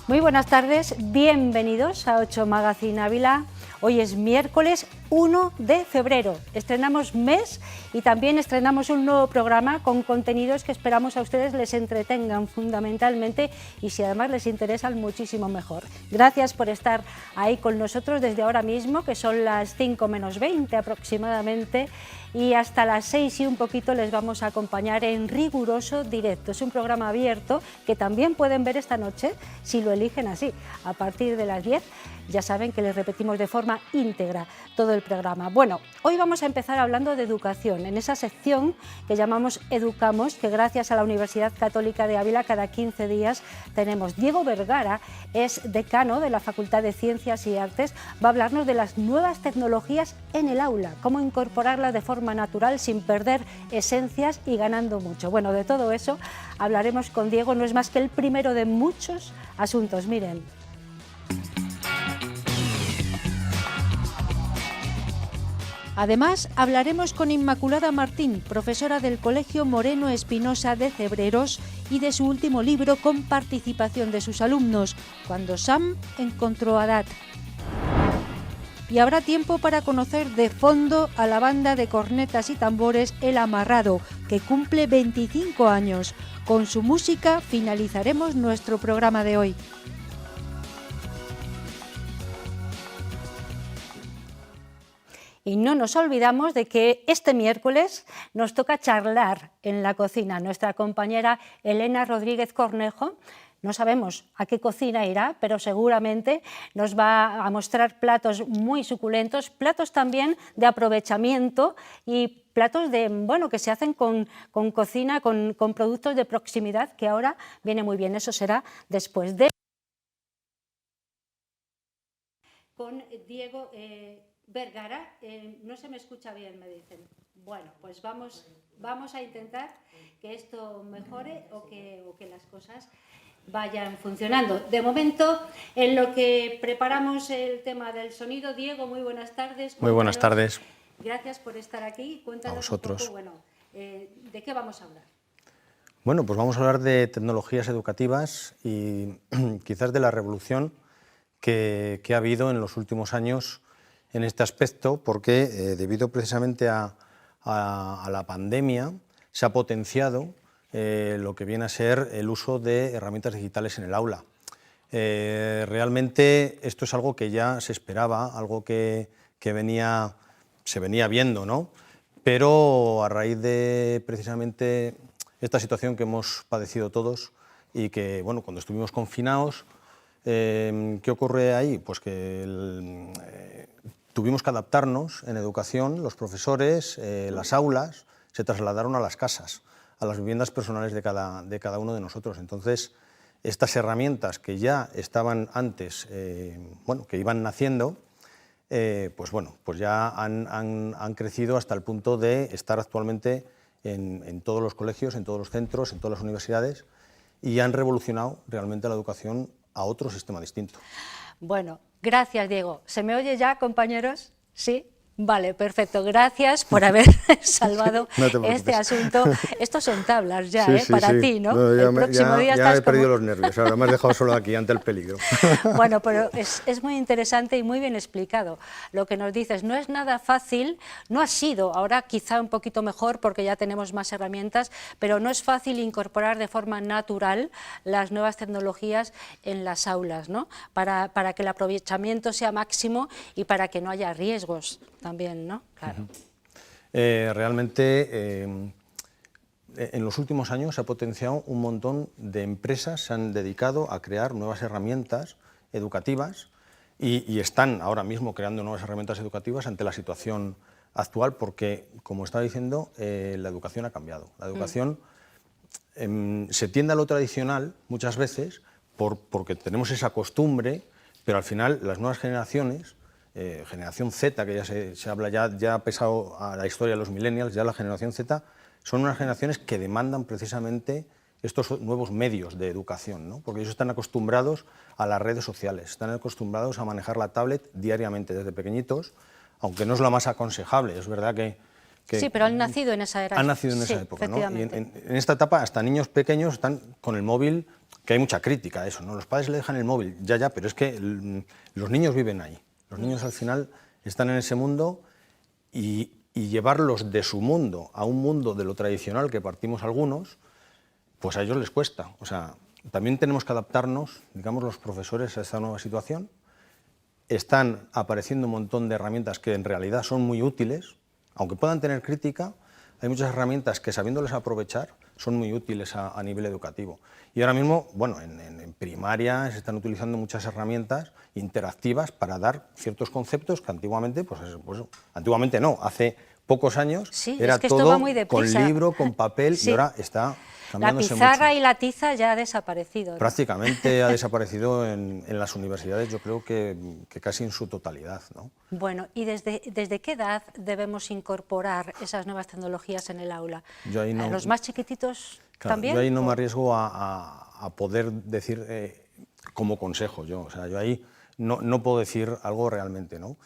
Muy buenas tardes, bienvenidos a 8 Magazine Ávila. Hoy es miércoles 1 de febrero, estrenamos mes y también estrenamos un nuevo programa con contenidos que esperamos a ustedes les entretengan fundamentalmente y si además les interesan muchísimo mejor. Gracias por estar ahí con nosotros desde ahora mismo, que son las 5 menos 20 aproximadamente, y hasta las 6 y un poquito les vamos a acompañar en riguroso directo. Es un programa abierto que también pueden ver esta noche si lo eligen así, a partir de las 10. Ya saben que les repetimos de forma íntegra todo el programa. Bueno, hoy vamos a empezar hablando de educación, en esa sección que llamamos Educamos, que gracias a la Universidad Católica de Ávila cada 15 días tenemos. Diego Vergara es decano de la Facultad de Ciencias y Artes, va a hablarnos de las nuevas tecnologías en el aula, cómo incorporarlas de forma natural sin perder esencias y ganando mucho. Bueno, de todo eso hablaremos con Diego, no es más que el primero de muchos asuntos, miren. Además, hablaremos con Inmaculada Martín, profesora del Colegio Moreno Espinosa de Cebreros, y de su último libro con participación de sus alumnos, Cuando Sam encontró a Dad. Y habrá tiempo para conocer de fondo a la banda de cornetas y tambores El Amarrado, que cumple 25 años. Con su música finalizaremos nuestro programa de hoy. Y no nos olvidamos de que este miércoles nos toca charlar en la cocina. Nuestra compañera Elena Rodríguez Cornejo, no sabemos a qué cocina irá, pero seguramente nos va a mostrar platos muy suculentos, platos también de aprovechamiento y platos de, bueno, que se hacen con cocina, con productos de proximidad, que ahora viene muy bien. Eso será después de... Con Diego Vergara, no se me escucha bien, me dicen. Bueno, pues vamos a intentar que esto mejore o que las cosas vayan funcionando. De momento, en lo que preparamos el tema del sonido, Diego, muy buenas tardes. Muy buenas tardes. Gracias por estar aquí. Cuéntanos a vosotros. Un poco, bueno, ¿de qué vamos a hablar? Bueno, pues vamos a hablar de tecnologías educativas y quizás de la revolución que ha habido en los últimos años en este aspecto, porque debido precisamente a la pandemia se ha potenciado lo que viene a ser el uso de herramientas digitales en el aula. Realmente esto es algo que ya se esperaba, algo que se venía viendo, ¿no? Pero a raíz de precisamente esta situación que hemos padecido todos y que, bueno, cuando estuvimos confinados, ¿qué ocurre ahí? Pues que tuvimos que adaptarnos en educación, los profesores, las aulas se trasladaron a las casas, a las viviendas personales de cada uno de nosotros. Entonces, estas herramientas que ya estaban antes, bueno, que iban naciendo, pues ya han crecido hasta el punto de estar actualmente en todos los colegios, en todos los centros, en todas las universidades, y han revolucionado realmente la educación a otro sistema distinto. Bueno, gracias, Diego. ¿Se me oye ya, compañeros? ¿Sí? Vale, perfecto. Gracias por haber salvado este asunto. Estos son tablas ya, sí, para sí. ti, ¿no? No, el próximo día ya he perdido los nervios, ahora me has dejado solo aquí ante el peligro. Bueno, pero es muy interesante y muy bien explicado. Lo que nos dices, no es nada fácil, no ha sido, ahora quizá un poquito mejor porque ya tenemos más herramientas, pero no es fácil incorporar de forma natural las nuevas tecnologías en las aulas, ¿no? Para que el aprovechamiento sea máximo y para que no haya riesgos también, ¿no? Claro. Realmente, en los últimos años se ha potenciado un montón de empresas, se han dedicado a crear nuevas herramientas educativas y están ahora mismo creando nuevas herramientas educativas ante la situación actual porque, como estaba diciendo, la educación ha cambiado. La educación se tiende a lo tradicional muchas veces porque tenemos esa costumbre, pero al final las nuevas generaciones, generación Z, que ya se habla, ya ha pesado a la historia de los millennials, ya la generación Z, son unas generaciones que demandan precisamente estos nuevos medios de educación, ¿no? Porque ellos están acostumbrados a las redes sociales, están acostumbrados a manejar la tablet diariamente desde pequeñitos, aunque no es lo más aconsejable, es verdad que sí, pero han nacido en esa era. Han nacido en esa época, ¿no? Y en esta etapa hasta niños pequeños están con el móvil que hay mucha crítica a eso, ¿no? Los padres le dejan el móvil, ya, pero es que los niños viven ahí. Los niños al final están en ese mundo y llevarlos de su mundo a un mundo de lo tradicional que partimos algunos, pues a ellos les cuesta. O sea, también tenemos que adaptarnos, digamos, los profesores a esta nueva situación. Están apareciendo un montón de herramientas que en realidad son muy útiles, aunque puedan tener crítica, hay muchas herramientas que sabiéndoles aprovechar son muy útiles a nivel educativo. Y ahora mismo, bueno, en primaria se están utilizando muchas herramientas interactivas para dar ciertos conceptos que antiguamente, pues antiguamente no, hace pocos años sí, era es que esto todo va muy con deprisa. libro, con papel, Sí. y ahora está La cambiándose pizarra mucho. y la tiza ya ha desaparecido, ¿no? Prácticamente ha desaparecido en las universidades, yo creo que casi en su totalidad, ¿no? Bueno, ¿y desde qué edad debemos incorporar esas nuevas tecnologías en el aula? Yo ahí no- ¿A los más chiquititos Claro, también? yo ahí no ¿O? me arriesgo a poder decir como consejo, o sea, yo ahí no puedo decir algo realmente, ¿no?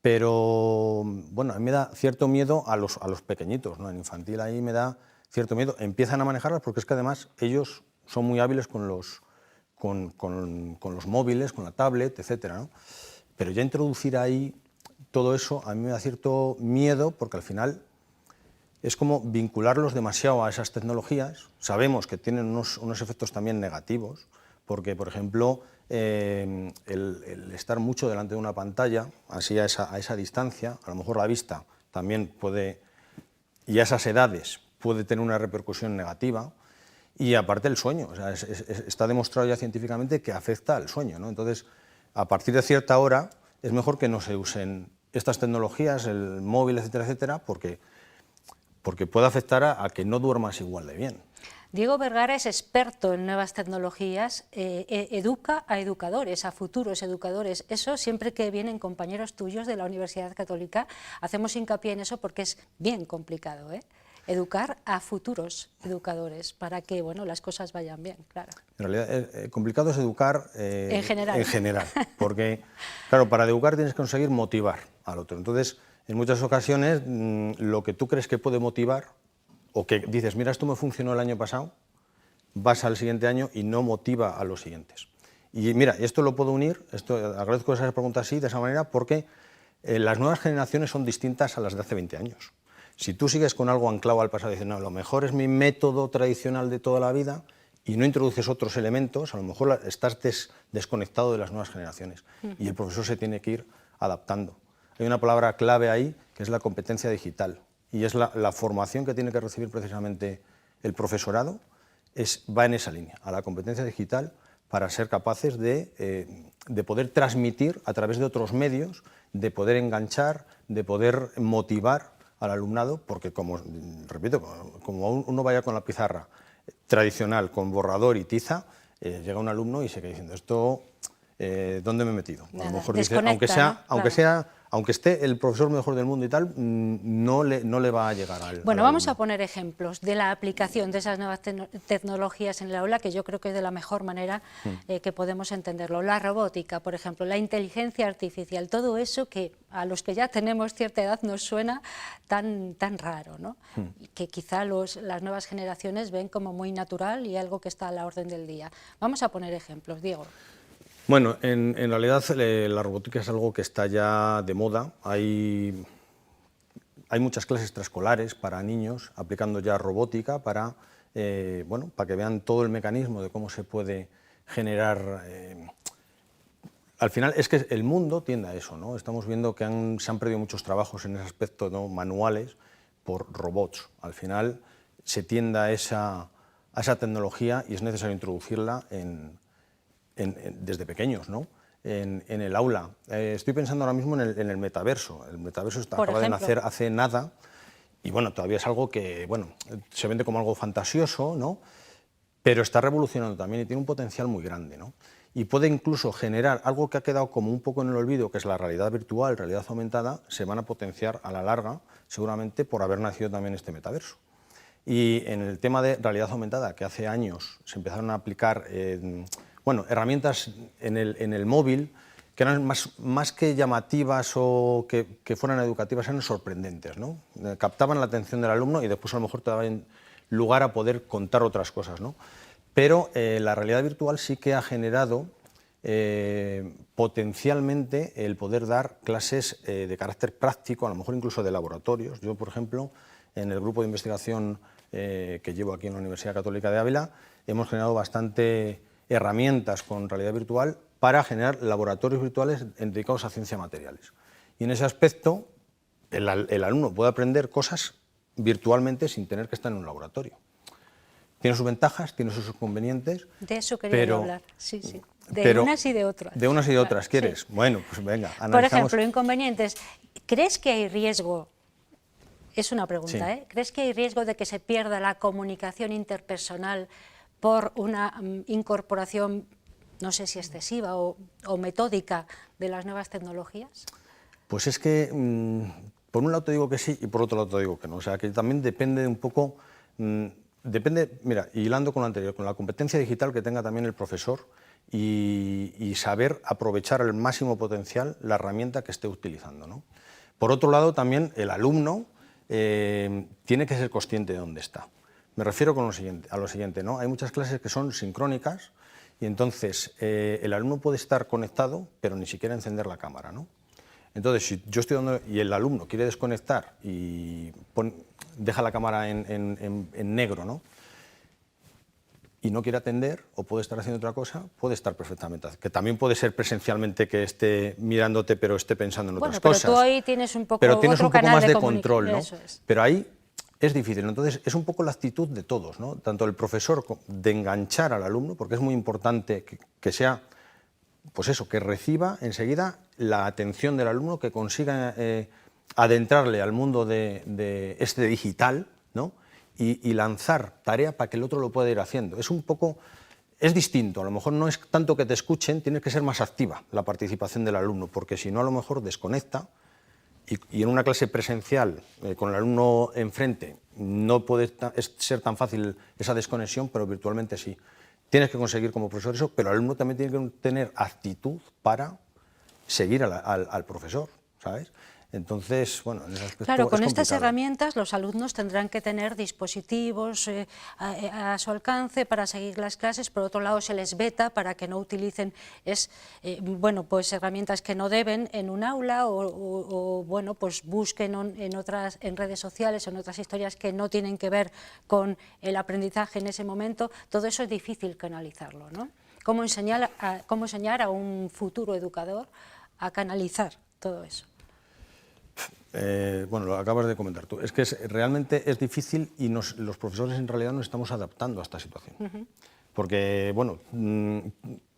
Pero, bueno, a mí me da cierto miedo a los pequeñitos, ¿no? En infantil ahí me da cierto miedo. Empiezan a manejarlas porque es que además ellos son muy hábiles con los móviles, con la tablet, etcétera, ¿no? Pero ya introducir ahí todo eso a mí me da cierto miedo porque al final es como vincularlos demasiado a esas tecnologías. Sabemos que tienen unos efectos también negativos, porque, por ejemplo, el estar mucho delante de una pantalla, así a esa distancia, a lo mejor la vista también puede, y a esas edades puede tener una repercusión negativa, y aparte el sueño, o sea, está demostrado ya científicamente que afecta al sueño, ¿no? Entonces, a partir de cierta hora es mejor que no se usen estas tecnologías, el móvil, etcétera, etcétera, porque puede afectar a que no duermas igual de bien. Diego Vergara es experto en nuevas tecnologías, educa a educadores, a futuros educadores. Eso siempre que vienen compañeros tuyos de la Universidad Católica, hacemos hincapié en eso porque es bien complicado, ¿eh? Educar a futuros educadores para que, bueno, las cosas vayan bien, claro. En realidad, complicado es educar en general, porque, claro, para educar tienes que conseguir motivar al otro. Entonces, en muchas ocasiones, lo que tú crees que puede motivar, o que dices, mira, esto me funcionó el año pasado, vas al siguiente año y no motiva a los siguientes. Y mira, esto lo puedo unir, agradezco esas preguntas así, de esa manera, porque las nuevas generaciones son distintas a las de hace 20 años. Si tú sigues con algo anclado al pasado, diciendo, no, lo mejor es mi método tradicional de toda la vida, y no introduces otros elementos, a lo mejor estás desconectado de las nuevas generaciones. Y el profesor se tiene que ir adaptando. Hay una palabra clave ahí, que es la competencia digital. Y es la formación que tiene que recibir precisamente el profesorado, va en esa línea, a la competencia digital, para ser capaces de poder transmitir a través de otros medios, de poder enganchar, de poder motivar al alumnado, porque como uno vaya con la pizarra tradicional, con borrador y tiza, llega un alumno y se queda diciendo, esto, ¿dónde me he metido? A lo mejor dice, aunque esté el profesor mejor del mundo y tal, no le va a llegar al Bueno, al vamos alumno. a poner ejemplos de la aplicación de esas nuevas tecnologías en el aula, que yo creo que es de la mejor manera que podemos entenderlo. La robótica, por ejemplo, la inteligencia artificial, todo eso que a los que ya tenemos cierta edad nos suena tan raro, ¿no? Y que quizá las nuevas generaciones ven como muy natural y algo que está a la orden del día. Vamos a poner ejemplos, Diego. Bueno, en realidad la robótica es algo que está ya de moda. Hay muchas clases extraescolares para niños aplicando ya robótica para que vean todo el mecanismo de cómo se puede generar. Al final es que el mundo tiende a eso, ¿no? Estamos viendo que se han perdido muchos trabajos en ese aspecto, ¿no?, manuales por robots. Al final se tiende a esa tecnología y es necesario introducirla desde pequeños, ¿no?, en el aula. Estoy pensando ahora mismo en el metaverso. El metaverso acaba de nacer hace nada y bueno, todavía es algo que se vende como algo fantasioso, ¿no?, pero está revolucionando también y tiene un potencial muy grande, ¿no? Y puede incluso generar algo que ha quedado como un poco en el olvido, que es la realidad virtual, realidad aumentada, se van a potenciar a la larga, seguramente por haber nacido también este metaverso. Y en el tema de realidad aumentada, que hace años se empezaron a aplicar herramientas en el móvil, que eran más que llamativas o que fueran educativas, eran sorprendentes, ¿no? Captaban la atención del alumno y después a lo mejor te daban lugar a poder contar otras cosas, ¿no? pero la realidad virtual sí que ha generado potencialmente el poder dar clases de carácter práctico, a lo mejor incluso de laboratorios. Yo, por ejemplo, en el grupo de investigación que llevo aquí en la Universidad Católica de Ávila, hemos generado bastante herramientas con realidad virtual para generar laboratorios virtuales dedicados a ciencia materiales. Y en ese aspecto, el alumno puede aprender cosas virtualmente sin tener que estar en un laboratorio. Tiene sus ventajas, tiene sus inconvenientes. De eso quería yo hablar, sí, sí. De unas y de otras. De unas y de otras, ¿quieres? Sí. Bueno, pues venga, analizamos. Por ejemplo, inconvenientes. ¿Crees que hay riesgo? Es una pregunta, sí. ¿Crees que hay riesgo de que se pierda la comunicación interpersonal por una incorporación, no sé si excesiva o metódica, de las nuevas tecnologías? Pues es que, por un lado te digo que sí y por otro lado te digo que no. O sea, que también depende un poco, depende, mira, hilando con lo anterior, con la competencia digital que tenga también el profesor y saber aprovechar al máximo potencial la herramienta que esté utilizando, ¿no? Por otro lado, también el alumno tiene que ser consciente de dónde está. Me refiero a lo siguiente, ¿no? Hay muchas clases que son sincrónicas y entonces el alumno puede estar conectado, pero ni siquiera encender la cámara, ¿no? Entonces, si yo estoy dando y el alumno quiere desconectar y deja la cámara en negro, ¿no? Y no quiere atender o puede estar haciendo otra cosa, puede estar perfectamente. Que también puede ser presencialmente que esté mirándote pero esté pensando en otras cosas. Pero tú ahí tienes un poco, pero tienes otro un poco canal más de control, ¿no? Eso es. Pero ahí es difícil. Entonces, es un poco la actitud de todos, ¿no? Tanto el profesor de enganchar al alumno, porque es muy importante que sea, pues eso, que reciba enseguida la atención del alumno, que consiga adentrarle al mundo de este digital, ¿no? Y lanzar tarea para que el otro lo pueda ir haciendo. Es un poco, es distinto, a lo mejor no es tanto que te escuchen, tiene que ser más activa la participación del alumno, porque si no a lo mejor desconecta y en una clase presencial con el alumno enfrente no puede ser tan fácil esa desconexión, pero virtualmente sí. Tienes que conseguir como profesor eso, pero el alumno también tiene que tener actitud para seguir al profesor, ¿sabes? Entonces, bueno, en ese aspecto claro, con es estas complicado. herramientas los alumnos tendrán que tener dispositivos a su alcance para seguir las clases. Por otro lado, se les veta para que no utilicen bueno, pues herramientas que no deben en un aula o bueno, pues busquen en redes sociales o en otras historias que no tienen que ver con el aprendizaje en ese momento. Todo eso es difícil canalizarlo, ¿no? ¿Cómo enseñar a un futuro educador a canalizar todo eso? Bueno, lo acabas de comentar tú. Es que realmente es difícil y los profesores en realidad nos estamos adaptando a esta situación. Porque, bueno,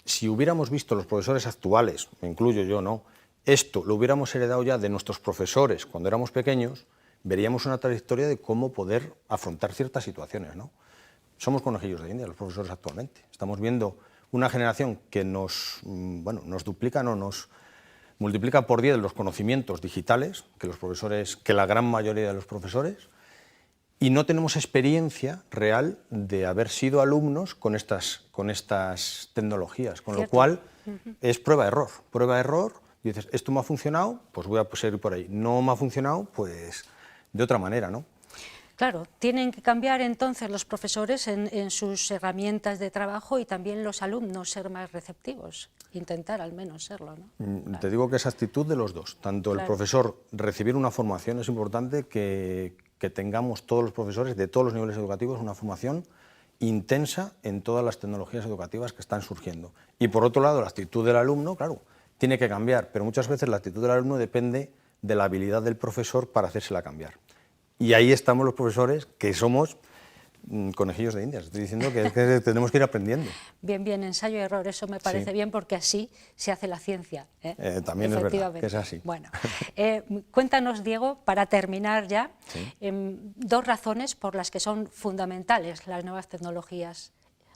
si hubiéramos visto los profesores actuales, me incluyo yo, ¿no? Esto lo hubiéramos heredado ya de nuestros profesores cuando éramos pequeños, veríamos una trayectoria de cómo poder afrontar ciertas situaciones, ¿no? Somos conejillos de India los profesores actualmente. Estamos viendo una generación que bueno, nos duplica, no nos multiplica por 10 los conocimientos digitales que la gran mayoría de los profesores, y no tenemos experiencia real de haber sido alumnos con estas tecnologías, con lo cual es prueba-error. Prueba-error, dices, esto me ha funcionado, pues voy a seguir por ahí. No me ha funcionado, pues de otra manera, ¿no? Claro, tienen que cambiar entonces los profesores en sus herramientas de trabajo y también los alumnos ser más receptivos, intentar al menos serlo, ¿no? Claro. Te digo que es actitud de los dos, tanto el profesor recibir una formación, es importante que tengamos todos los profesores de todos los niveles educativos una formación intensa en todas las tecnologías educativas que están surgiendo. Y por otro lado, la actitud del alumno, claro, tiene que cambiar, pero muchas veces la actitud del alumno depende de la habilidad del profesor para hacérsela cambiar. Y ahí estamos los profesores, que somos conejillos de Indias. Estoy diciendo que tenemos que ir aprendiendo. Bien, bien, ensayo y error, eso me parece bien porque así se hace la ciencia. También es verdad que es así. Bueno, cuéntanos, Diego, para terminar ya, dos razones por las que son fundamentales las nuevas tecnologías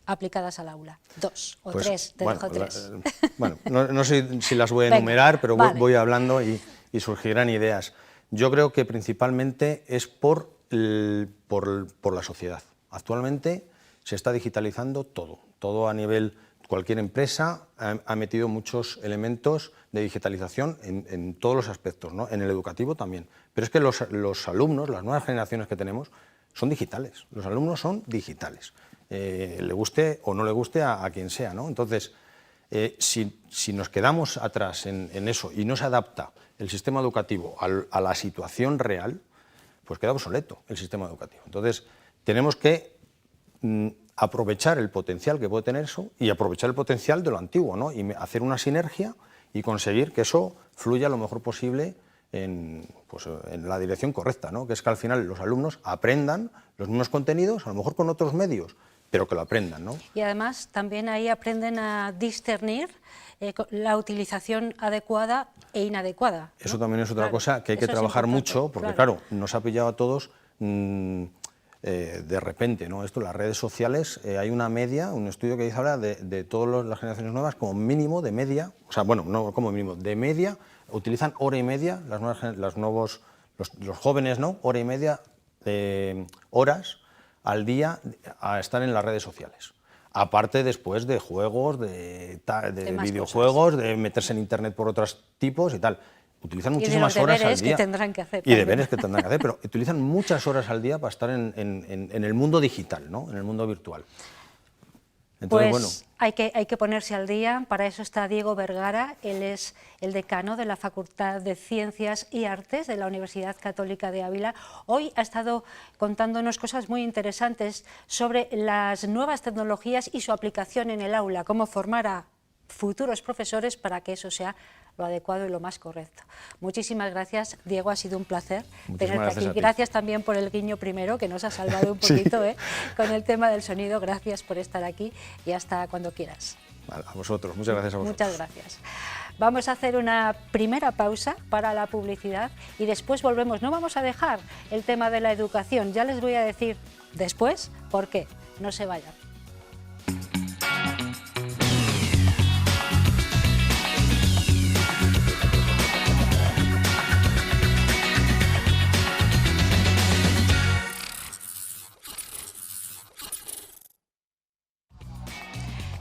aplicadas al aula. Dos o pues, tres, te dejo tres. Bueno, no sé si las voy a enumerar, pero voy hablando y surgirán ideas. Yo creo que principalmente es por la sociedad. Actualmente se está digitalizando todo a nivel, cualquier empresa ha metido muchos elementos de digitalización en todos los aspectos, ¿no? En el educativo también. Pero es que los alumnos, las nuevas generaciones que tenemos, son digitales. Los alumnos son digitales. le guste o no le guste a quien sea, ¿no? Entonces, si nos quedamos atrás en eso y no se adapta el sistema educativo a la situación real, pues queda obsoleto el sistema educativo. Entonces, tenemos que aprovechar el potencial que puede tener eso y aprovechar el potencial de lo antiguo, ¿no? Y hacer una sinergia y conseguir que eso fluya lo mejor posible en la dirección correcta, ¿no? Que es que al final los alumnos aprendan los mismos contenidos, a lo mejor con otros medios, pero que lo aprendan, ¿no? Y además también ahí aprenden a discernir la utilización adecuada e inadecuada, ¿no? Eso también es otra cosa que hay que trabajar mucho, porque claro, nos ha pillado a todos de repente, ¿no? Esto, las redes sociales, hay una media, un estudio que dice ahora de todas las generaciones nuevas, como mínimo de media, o sea, bueno, no como mínimo, de media, utilizan hora y media, los jóvenes, ¿no? Hora y media horas al día a estar en las redes sociales. Aparte después de juegos, de videojuegos, de meterse en internet por otros tipos y tal. Utilizan muchísimas horas al día. Que tendrán que hacer. Y deberes que tendrán que hacer, pero utilizan muchas horas al día para estar en el mundo digital, ¿no? En el mundo virtual. Entonces, pues bueno, hay que ponerse al día. Para eso está Diego Vergara. Él es el decano de la Facultad de Ciencias y Artes de la Universidad Católica de Ávila. Hoy ha estado contándonos cosas muy interesantes sobre las nuevas tecnologías y su aplicación en el aula, cómo formar a futuros profesores para que eso sea lo adecuado y lo más correcto. Muchísimas gracias, Diego, ha sido un placer tenerte aquí. Gracias también por el guiño primero, que nos ha salvado un poquito, sí, con el tema del sonido. Gracias por estar aquí y hasta cuando quieras. A vosotros, muchas gracias a vosotros. Muchas gracias. Vamos a hacer una primera pausa para la publicidad y después volvemos. No vamos a dejar el tema de la educación, ya les voy a decir después por qué. No se vayan.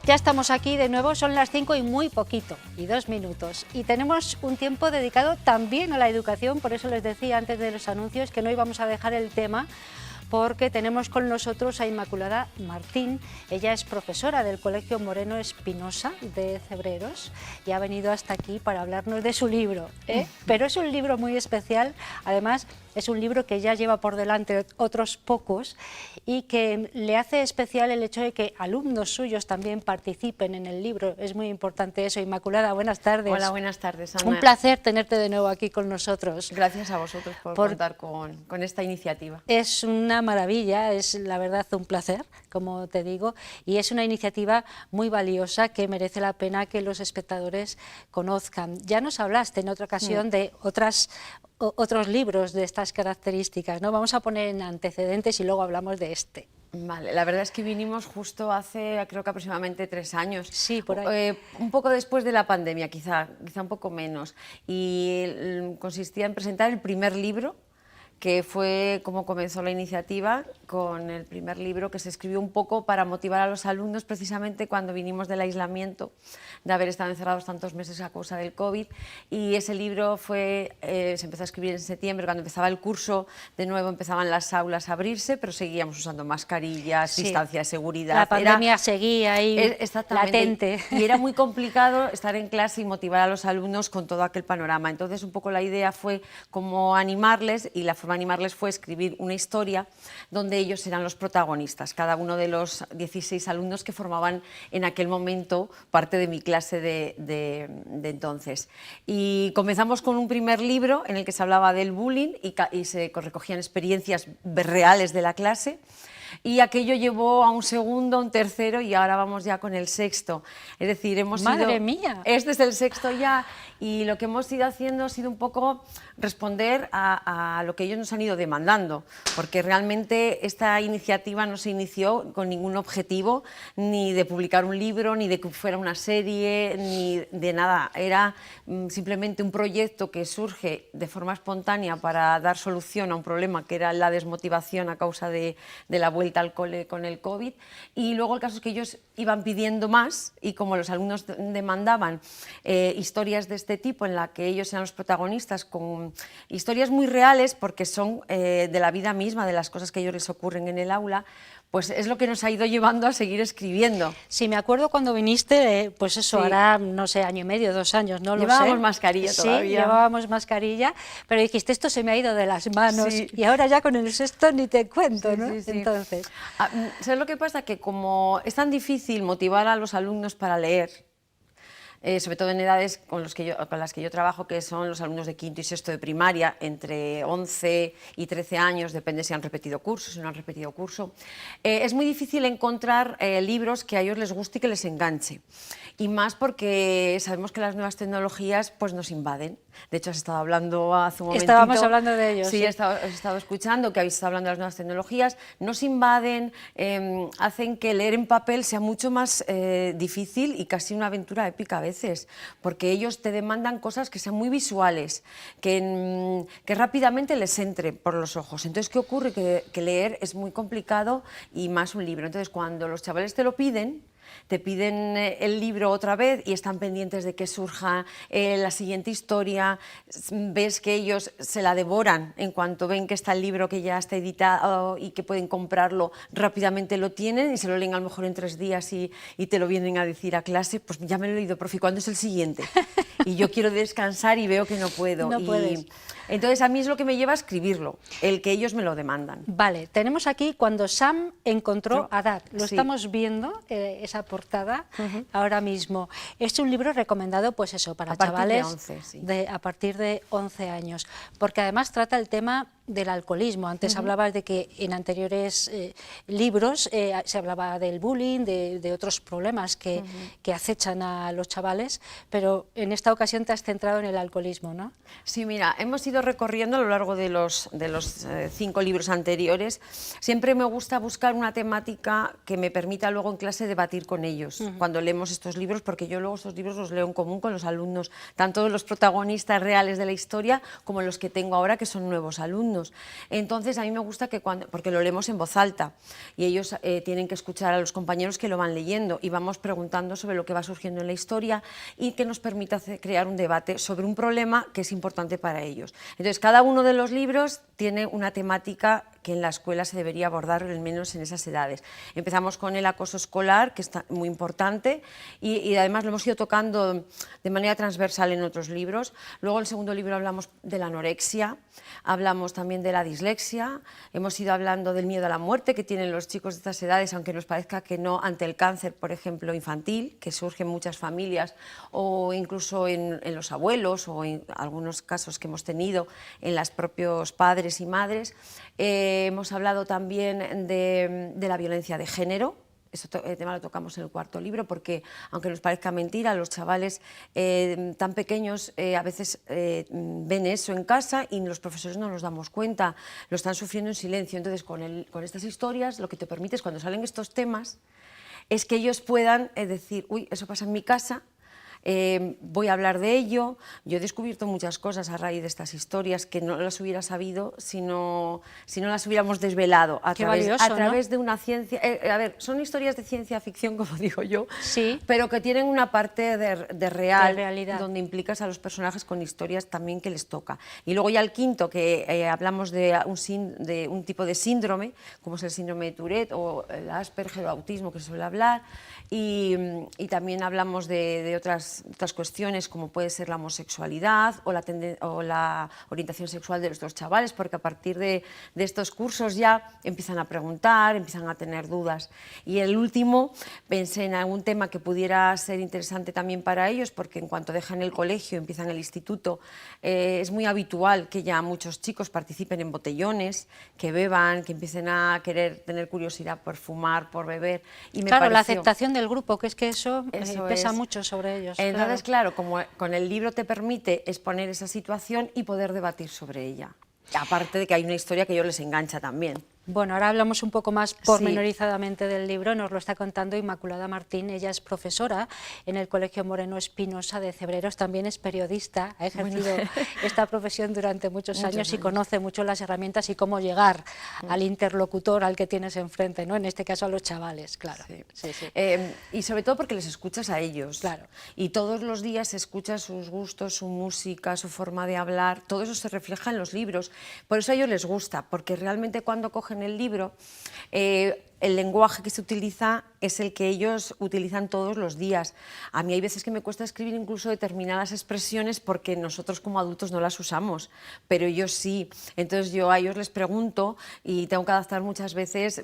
Ya estamos aquí de nuevo, son las 5 y muy poquito, y 2 minutos. Y tenemos un tiempo dedicado también a la educación, por eso les decía antes de los anuncios que no íbamos a dejar el tema, porque tenemos con nosotros a Inmaculada Martín. Ella es profesora del Colegio Moreno Espinosa de Cebreros y ha venido hasta aquí para hablarnos de su libro, ¿eh? Pero es un libro muy especial, además es un libro que ya lleva por delante otros pocos y que le hace especial el hecho de que alumnos suyos también participen en el libro. Es muy importante eso. Inmaculada, buenas tardes. Hola, buenas tardes, Ana. Un placer tenerte de nuevo aquí con nosotros. Gracias a vosotros por contar con esta iniciativa. Es una maravilla, es la verdad un placer, como te digo, y es una iniciativa muy valiosa que merece la pena que los espectadores conozcan. Ya nos hablaste en otra ocasión de otros libros de estas características, ¿no? Vamos a poner en antecedentes y luego hablamos de este. Vale, la verdad es que vinimos justo hace, creo que aproximadamente 3 años. Sí, por ahí. Un poco después de la pandemia, quizá un poco menos. Y consistía en presentar el primer libro, que fue como comenzó la iniciativa, con el primer libro que se escribió un poco para motivar a los alumnos precisamente cuando vinimos del aislamiento, de haber estado encerrados tantos meses a causa del COVID, y ese libro se empezó a escribir en septiembre, cuando empezaba el curso, de nuevo empezaban las aulas a abrirse, pero seguíamos usando mascarillas, sí, distancia de seguridad. La pandemia seguía ahí latente. Y era muy complicado estar en clase y motivar a los alumnos con todo aquel panorama. Entonces un poco la idea fue como animarles, y la forma de animarles fue escribir una historia donde ellos eran los protagonistas, cada uno de los 16 alumnos que formaban en aquel momento parte de mi clase de entonces. Y comenzamos con un primer libro en el que se hablaba del bullying y se recogían experiencias reales de la clase. Y aquello llevó a un segundo, un tercero, y ahora vamos ya con el sexto. Es decir, hemos ido... ¡Madre mía! Este es el sexto ya, y lo que hemos ido haciendo ha sido un poco responder a lo que ellos nos han ido demandando, porque realmente esta iniciativa no se inició con ningún objetivo, ni de publicar un libro, ni de que fuera una serie, ni de nada. Era simplemente un proyecto que surge de forma espontánea para dar solución a un problema que era la desmotivación a causa de la vuelta al cole con el COVID, y luego el caso es que ellos iban pidiendo más, y como los alumnos demandaban historias de este tipo en la que ellos eran los protagonistas, con historias muy reales porque son de la vida misma, de las cosas que a ellos les ocurren en el aula, pues es lo que nos ha ido llevando a seguir escribiendo. Sí, me acuerdo cuando viniste, pues eso, Sí. hará, no sé, año y medio, 2 años, no lo sé. Llevábamos mascarilla Sí, todavía. llevábamos mascarilla, pero dijiste, esto se me ha ido de las manos, Sí. y ahora ya con el sexto ni te cuento, ¿no? Sí, sí. Entonces, ¿Sabes lo que pasa? Que como es tan difícil motivar a los alumnos para leer, sobre todo en edades con las que yo trabajo, que son los alumnos de quinto y sexto de primaria, entre 11 y 13 años, depende si han repetido curso, si no han repetido curso, es muy difícil encontrar libros que a ellos les guste y que les enganche. Y más porque sabemos que las nuevas tecnologías pues, nos invaden. De hecho, has estado hablando hace un momentito. Estábamos hablando de ello, Sí, sí. he estado escuchando que habéis estado hablando de las nuevas tecnologías. Nos invaden, hacen que leer en papel sea mucho más difícil y casi una aventura épica a veces, porque ellos te demandan cosas que sean muy visuales, que rápidamente les entre por los ojos. Entonces, ¿qué ocurre? Que leer es muy complicado y más un libro. Entonces, cuando los chavales te lo piden, te piden el libro otra vez y están pendientes de que surja la siguiente historia, ves que ellos se la devoran en cuanto ven que está el libro que ya está editado y que pueden comprarlo, rápidamente lo tienen y se lo leen a lo mejor en 3 días y te lo vienen a decir a clase, pues ya me lo he leído, profe, ¿cuándo es el siguiente? Y yo quiero descansar y veo que no puedo. No puedes. Entonces a mí es lo que me lleva a escribirlo, el que ellos me lo demandan. vale, tenemos aquí cuando Sam encontró a Dad. Lo Sí. estamos viendo, esa portada, ahora mismo. Es un libro recomendado, pues eso, para A partir de chavales 11, sí. a partir de 11 años, porque además trata el tema del alcoholismo. Antes hablabas de que en anteriores libros se hablaba del bullying, de otros problemas que acechan a los chavales, pero en esta ocasión te has centrado en el alcoholismo, ¿no? Sí, mira, hemos ido recorriendo a lo largo de los 5 libros anteriores. Siempre me gusta buscar una temática que me permita luego en clase debatir con ellos cuando leemos estos libros, porque yo luego estos libros los leo en común con los alumnos, tanto los protagonistas reales de la historia como los que tengo ahora, que son nuevos alumnos. Entonces, a mí me gusta que porque lo leemos en voz alta y ellos tienen que escuchar a los compañeros que lo van leyendo y vamos preguntando sobre lo que va surgiendo en la historia y que nos permita crear un debate sobre un problema que es importante para ellos. Entonces, cada uno de los libros tiene una temática que en la escuela se debería abordar, al menos en esas edades. Empezamos con el acoso escolar, que es muy importante, y además lo hemos ido tocando de manera transversal en otros libros. Luego, en el segundo libro hablamos de la anorexia, hablamos también de la dislexia, hemos ido hablando del miedo a la muerte que tienen los chicos de estas edades, aunque nos parezca que no, ante el cáncer, por ejemplo, infantil, que surge en muchas familias, o incluso en los abuelos, o en algunos casos que hemos tenido en los propios padres y madres. Hemos hablado también de la violencia de género. El tema lo tocamos en el cuarto libro porque, aunque nos parezca mentira, los chavales tan pequeños a veces ven eso en casa y los profesores no nos damos cuenta, lo están sufriendo en silencio. Entonces, con estas historias, lo que te permite es, cuando salen estos temas, es que ellos puedan decir, uy, eso pasa en mi casa. Voy a hablar de ello. Yo he descubierto muchas cosas a raíz de estas historias que no las hubiera sabido si no las hubiéramos desvelado a través de una ciencia. A ver, son historias de ciencia ficción, como digo yo, Sí. pero que tienen una parte de realidad, realidad, donde implicas a los personajes con historias también que les toca. Y luego ya el quinto, que hablamos de un tipo de síndrome, como es el síndrome de Tourette o el Asperger o autismo, que se suele hablar, y también hablamos de otras cuestiones, como puede ser la homosexualidad o la orientación sexual de nuestros chavales, porque a partir de estos cursos ya empiezan a preguntar, empiezan a tener dudas. Y el último, pensé en algún tema que pudiera ser interesante también para ellos, porque en cuanto dejan el colegio, empiezan el instituto, es muy habitual que ya muchos chicos participen en botellones, que beban, que empiecen a querer tener curiosidad por fumar, por beber. Y Claro, la aceptación del grupo, que es que eso pesa es. mucho sobre ellos. Entonces, claro, como con el libro te permite exponer esa situación y poder debatir sobre ella. Aparte de que hay una historia que a ellos les engancha también. Bueno, ahora hablamos un poco más pormenorizadamente del libro, nos lo está contando Inmaculada Martín. Ella es profesora en el Colegio Moreno Espinosa de Cebreros, también es periodista, ha ejercido esta profesión durante muchos años y conoce mucho las herramientas y cómo llegar al interlocutor al que tienes enfrente, ¿no? En este caso a los chavales, claro. Sí. Y sobre todo porque les escuchas a ellos. Claro. Y todos los días escuchas sus gustos, su música, su forma de hablar, todo eso se refleja en los libros. Por eso a ellos les gusta, porque realmente cuando cogen recoge en el libro, el lenguaje que se utiliza es el que ellos utilizan todos los días. A mí hay veces que me cuesta escribir incluso determinadas expresiones porque nosotros como adultos no las usamos, pero ellos sí. Entonces yo a ellos les pregunto y tengo que adaptar muchas veces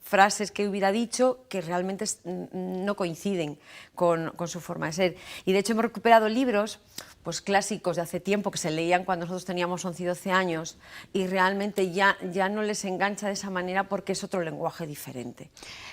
frases que hubiera dicho que realmente no coinciden con su forma de ser. Y de hecho hemos recuperado libros pues clásicos de hace tiempo que se leían cuando nosotros teníamos 11 y 12 años y realmente ya no les engancha de esa manera porque es otro lenguaje diferente.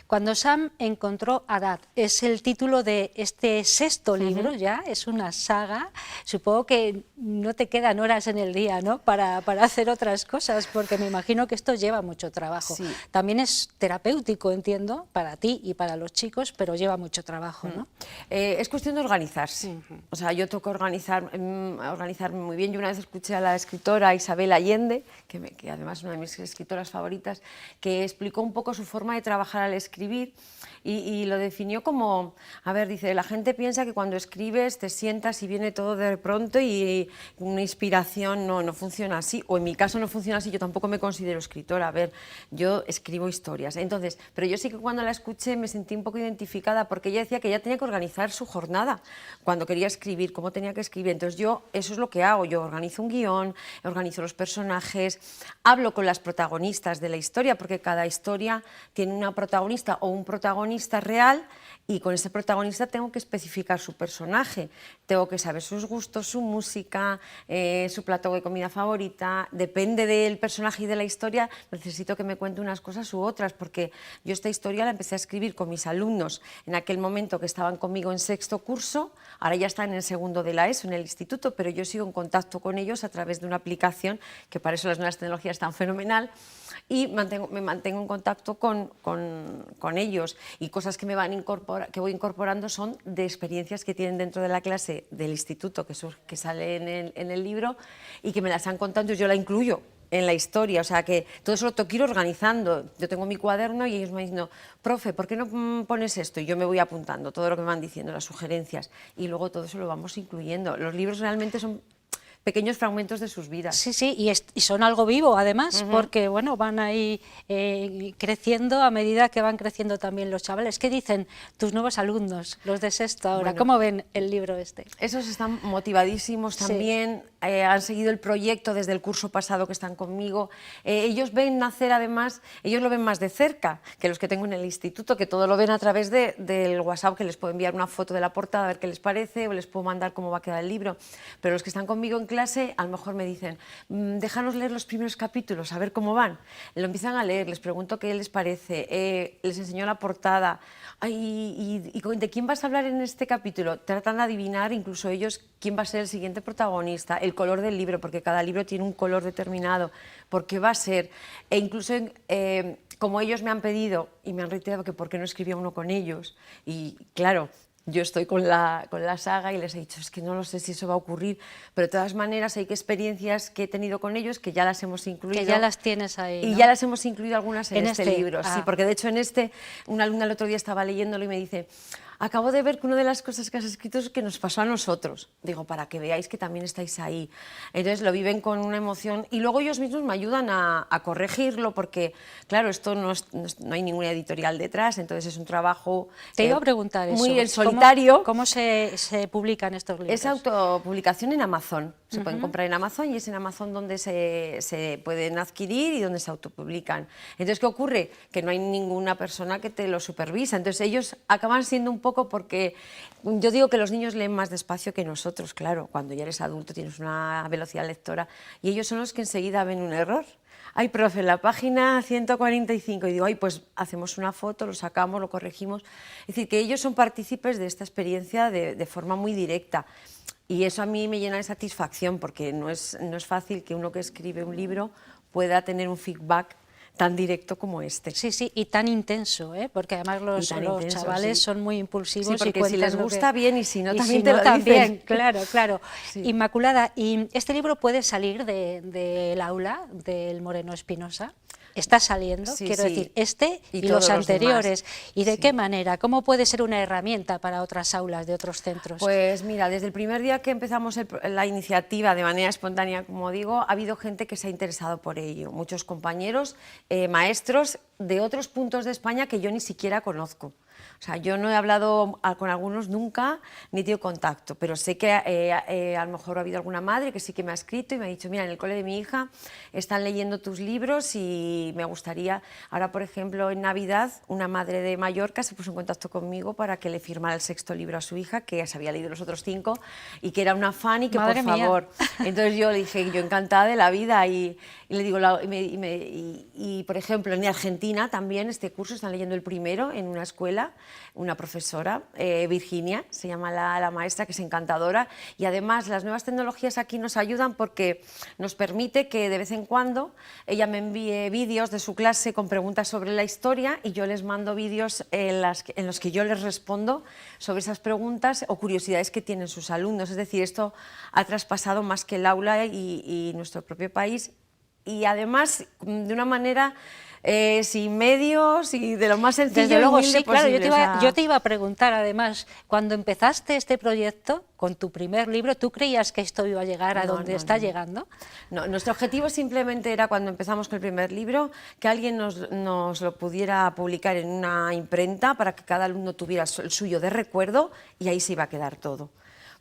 Cuando Sam encontró a Dad, es el título de este sexto libro, ya es una saga. Supongo que no te quedan horas en el día, ¿no?, para hacer otras cosas, porque me imagino que esto lleva mucho trabajo. Sí. También es terapéutico, entiendo, para ti y para los chicos, pero lleva mucho trabajo, ¿no? Es cuestión de organizarse. O sea, yo tengo que organizarme muy bien. Yo una vez escuché a la escritora Isabel Allende, que además es una de mis escritoras favoritas, que explicó un poco su forma de trabajar al escribir y lo definió como, a ver, dice, la gente piensa que cuando escribes te sientas y viene todo de pronto y una inspiración, no funciona así, o en mi caso no funciona así, yo tampoco me considero escritora, a ver, yo escribo historias. Entonces, pero yo sí que cuando la escuché me sentí un poco identificada porque ella decía que ella tenía que organizar su jornada cuando quería escribir, cómo tenía que escribir. Entonces yo, eso es lo que hago, yo organizo un guión, organizo los personajes, hablo con las protagonistas de la historia, porque cada historia tiene una protagonista o un protagonista real y con ese protagonista tengo que especificar su personaje, tengo que saber sus gustos, su música, su plato de comida favorita. Depende del personaje y de la historia, necesito que me cuente unas cosas u otras, porque yo esta historia la empecé a escribir con mis alumnos en aquel momento que estaban conmigo en sexto curso, ahora ya están en segundo de la ESO, en el instituto, pero yo sigo en contacto con ellos a través de una aplicación, que para eso las nuevas tecnologías están fenomenal, y me mantengo en contacto con ellos, y cosas que que voy incorporando son de experiencias que tienen dentro de la clase del instituto que sale en el libro y que me las han contado, entonces yo la incluyo en la historia, o sea que todo eso lo tengo que ir organizando. Yo tengo mi cuaderno y ellos me dicen, profe, ¿por qué no pones esto? Y yo me voy apuntando todo lo que me van diciendo, las sugerencias, y luego todo eso lo vamos incluyendo. Los libros realmente son pequeños fragmentos de sus vidas. Sí, sí, y son algo vivo además, porque bueno, van ahí creciendo a medida que van creciendo también los chavales. ¿Qué dicen tus nuevos alumnos, los de sexto ahora? Bueno, ¿cómo ven el libro este? Esos están motivadísimos también, sí. Han seguido el proyecto desde el curso pasado que están conmigo. Ellos ven nacer, además, ellos lo ven más de cerca que los que tengo en el instituto, que todo lo ven a través del WhatsApp, que les puedo enviar una foto de la portada a ver qué les parece, o les puedo mandar cómo va a quedar el libro. Pero los que están conmigo en clase, a lo mejor me dicen, déjanos leer los primeros capítulos, a ver cómo van. Lo empiezan a leer, les pregunto qué les parece, les enseño la portada. ¿Y de quién vas a hablar en este capítulo? Tratan de adivinar, incluso ellos, quién va a ser el siguiente protagonista, el color del libro, porque cada libro tiene un color determinado, por qué va a ser. E incluso, como ellos me han pedido y me han reiterado que por qué no escribía uno con ellos, y claro, yo estoy con la saga y les he dicho, es que no lo sé si eso va a ocurrir, pero de todas maneras hay que experiencias que he tenido con ellos que ya las hemos incluido. Que ya las tienes ahí, ¿no? Y ya las hemos incluido algunas en este libro, ah. sí, porque de hecho en una alumna el otro día estaba leyéndolo y me dice, acabo de ver que una de las cosas que has escrito es que nos pasó a nosotros. Digo, para que veáis que también estáis ahí. Entonces lo viven con una emoción y luego ellos mismos me ayudan a corregirlo porque, claro, esto no hay ninguna editorial detrás, entonces es un trabajo... Te iba a preguntar eso. Muy en solitario. ¿Cómo se publican estos libros? Es autopublicación en Amazon. Se pueden comprar en Amazon y es en Amazon donde se pueden adquirir y donde se autopublican. Entonces, ¿qué ocurre? Que no hay ninguna persona que te lo supervisa. Entonces, ellos acaban siendo un poco porque yo digo que los niños leen más despacio que nosotros, claro. Cuando ya eres adulto tienes una velocidad lectora y ellos son los que enseguida ven un error. Ay, profe, en la página 145, y digo, ay, pues hacemos una foto, lo sacamos, lo corregimos. Es decir, que ellos son partícipes de esta experiencia de forma muy directa. Y eso a mí me llena de satisfacción, porque no es fácil que uno que escribe un libro pueda tener un feedback tan directo como este. Sí, sí, y tan intenso, ¿eh? Porque además los chavales sí. son muy impulsivos. Sí, porque y si les gusta bien y si no también si te no, lo también, dicen. Claro, claro. Sí. Inmaculada, ¿y este libro puede salir del aula del Moreno Espinosa? está saliendo, Sí, quiero sí. decir, este y todos los anteriores. demás. ¿Y de Sí. qué manera? ¿Cómo puede ser una herramienta para otras aulas de otros centros? Pues mira, desde el primer día que empezamos la iniciativa de manera espontánea, como digo, ha habido gente que se ha interesado por ello. Muchos compañeros, maestros de otros puntos de España que yo ni siquiera conozco. O sea, yo no he hablado con algunos nunca, ni he tenido contacto, pero sé que a lo mejor ha habido alguna madre que sí que me ha escrito y me ha dicho, mira, en el cole de mi hija están leyendo tus libros y me gustaría... Ahora, por ejemplo, en Navidad, una madre de Mallorca se puso en contacto conmigo para que le firmara el 6.º libro a su hija, que ya se había leído los otros 5 y que era una fan y que, Madre por mía. favor... Entonces yo le dije, yo encantada de la vida y le digo, por ejemplo, en Argentina también este curso están leyendo el primero en una escuela, una profesora, Virginia, se llama la maestra, que es encantadora, y además las nuevas tecnologías aquí nos ayudan porque nos permite que de vez en cuando ella me envíe vídeos de su clase con preguntas sobre la historia y yo les mando vídeos en los que yo les respondo sobre esas preguntas o curiosidades que tienen sus alumnos. Es decir, esto ha traspasado más que el aula y nuestro propio país, y además de una manera sin medios y de lo más sencillo Desde luego, y humilde sí, claro, posible. yo te iba a preguntar además, cuando empezaste este proyecto, con tu primer libro, ¿tú creías que esto iba a llegar a donde está llegando? No, nuestro objetivo simplemente era, cuando empezamos con el primer libro, que alguien nos lo pudiera publicar en una imprenta para que cada alumno tuviera el suyo de recuerdo y ahí se iba a quedar todo.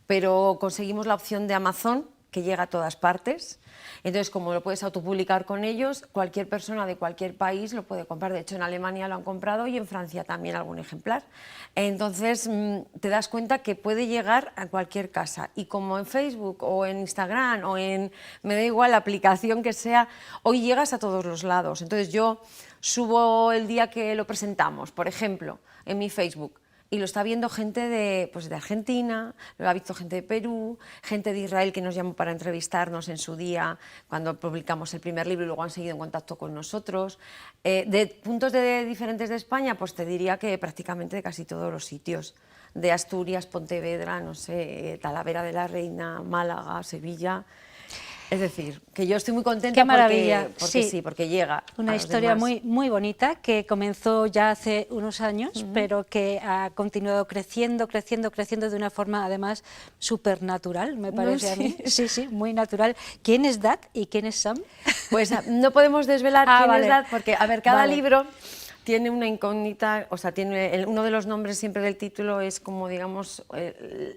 Pero conseguimos la opción de Amazon, que llega a todas partes. Entonces, como lo puedes autopublicar con ellos, cualquier persona de cualquier país lo puede comprar. De hecho, en Alemania lo han comprado y en Francia también algún ejemplar. Entonces, te das cuenta que puede llegar a cualquier casa. Y como en Facebook o en Instagram o me da igual la aplicación que sea, hoy llegas a todos los lados. Entonces, yo subo el día que lo presentamos, por ejemplo, en mi Facebook, y lo está viendo gente de Argentina, lo ha visto gente de Perú, gente de Israel que nos llamó para entrevistarnos en su día cuando publicamos el primer libro y luego han seguido en contacto con nosotros. De puntos diferentes de España, pues te diría que prácticamente de casi todos los sitios. De Asturias, Pontevedra, no sé, Talavera de la Reina, Málaga, Sevilla... Es decir, que yo estoy muy contenta. Qué maravilla. Porque sí, porque llega. Una historia muy, muy bonita que comenzó ya hace unos años, pero que ha continuado creciendo, creciendo, creciendo de una forma además súper natural, me parece a mí. Sí, sí, muy natural. ¿Quién es Dad y quién es Sam? Pues no podemos desvelar quién es Dad, porque, a ver, cada libro tiene una incógnita, o sea, tiene uno de los nombres siempre del título es como, digamos,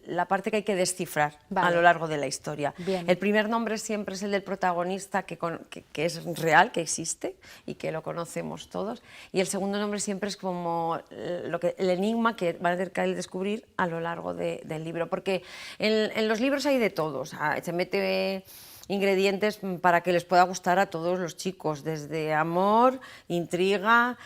la parte que hay que descifrar a lo largo de la historia. Bien. El primer nombre siempre es el del protagonista, que es real, que existe y que lo conocemos todos. Y el segundo nombre siempre es como el enigma que va a tener que descubrir a lo largo del libro. Porque en los libros hay de todo, o sea, se mete ingredientes para que les pueda gustar a todos los chicos, desde amor, intriga,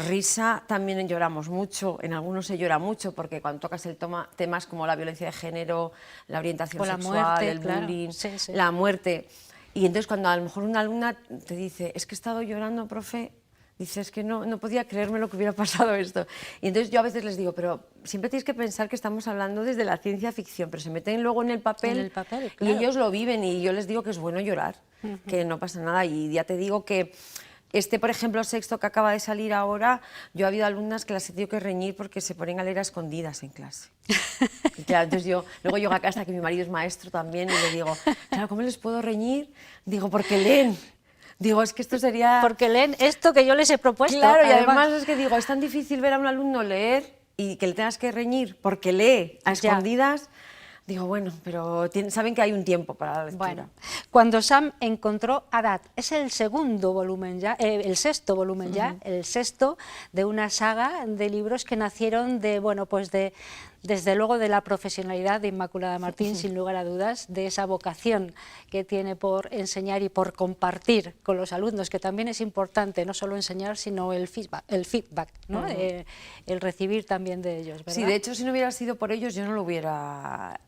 risa. También lloramos mucho, en algunos se llora mucho porque cuando tocas temas como la violencia de género, la orientación sexual, muerte, el claro. bullying, Sí, sí. la muerte. Y entonces cuando a lo mejor una alumna te dice, es que he estado llorando, profe, dice, es que no podía creerme lo que hubiera pasado esto. Y entonces yo a veces les digo, pero siempre tienes que pensar que estamos hablando desde la ciencia ficción, pero se meten luego en el papel, claro. y ellos lo viven, y yo les digo que es bueno llorar, que no pasa nada. Y ya te digo que por ejemplo, sexto que acaba de salir ahora, yo ha habido alumnas que las he tenido que reñir porque se ponen a leer a escondidas en clase. Y claro, entonces luego llego a casa, que mi marido es maestro también, y le digo, claro, ¿cómo les puedo reñir? Digo, porque leen. Digo, es que esto sería... Porque leen esto que yo les he propuesto. Claro, y además es que digo, es tan difícil ver a un alumno leer y que le tengas que reñir porque lee a escondidas. Digo, bueno, pero saben que hay un tiempo para la lectura. Bueno, cuando Sam encontró a Dad, es el segundo volumen ya, el sexto volumen ya, el sexto de una saga de libros que nacieron desde luego de la profesionalidad de Inmaculada Martín, sin lugar a dudas, de esa vocación que tiene por enseñar y por compartir con los alumnos, que también es importante, no solo enseñar, sino el feedback, ¿no? El recibir también de ellos, ¿verdad? Sí, de hecho, si no hubiera sido por ellos, yo no lo hubiera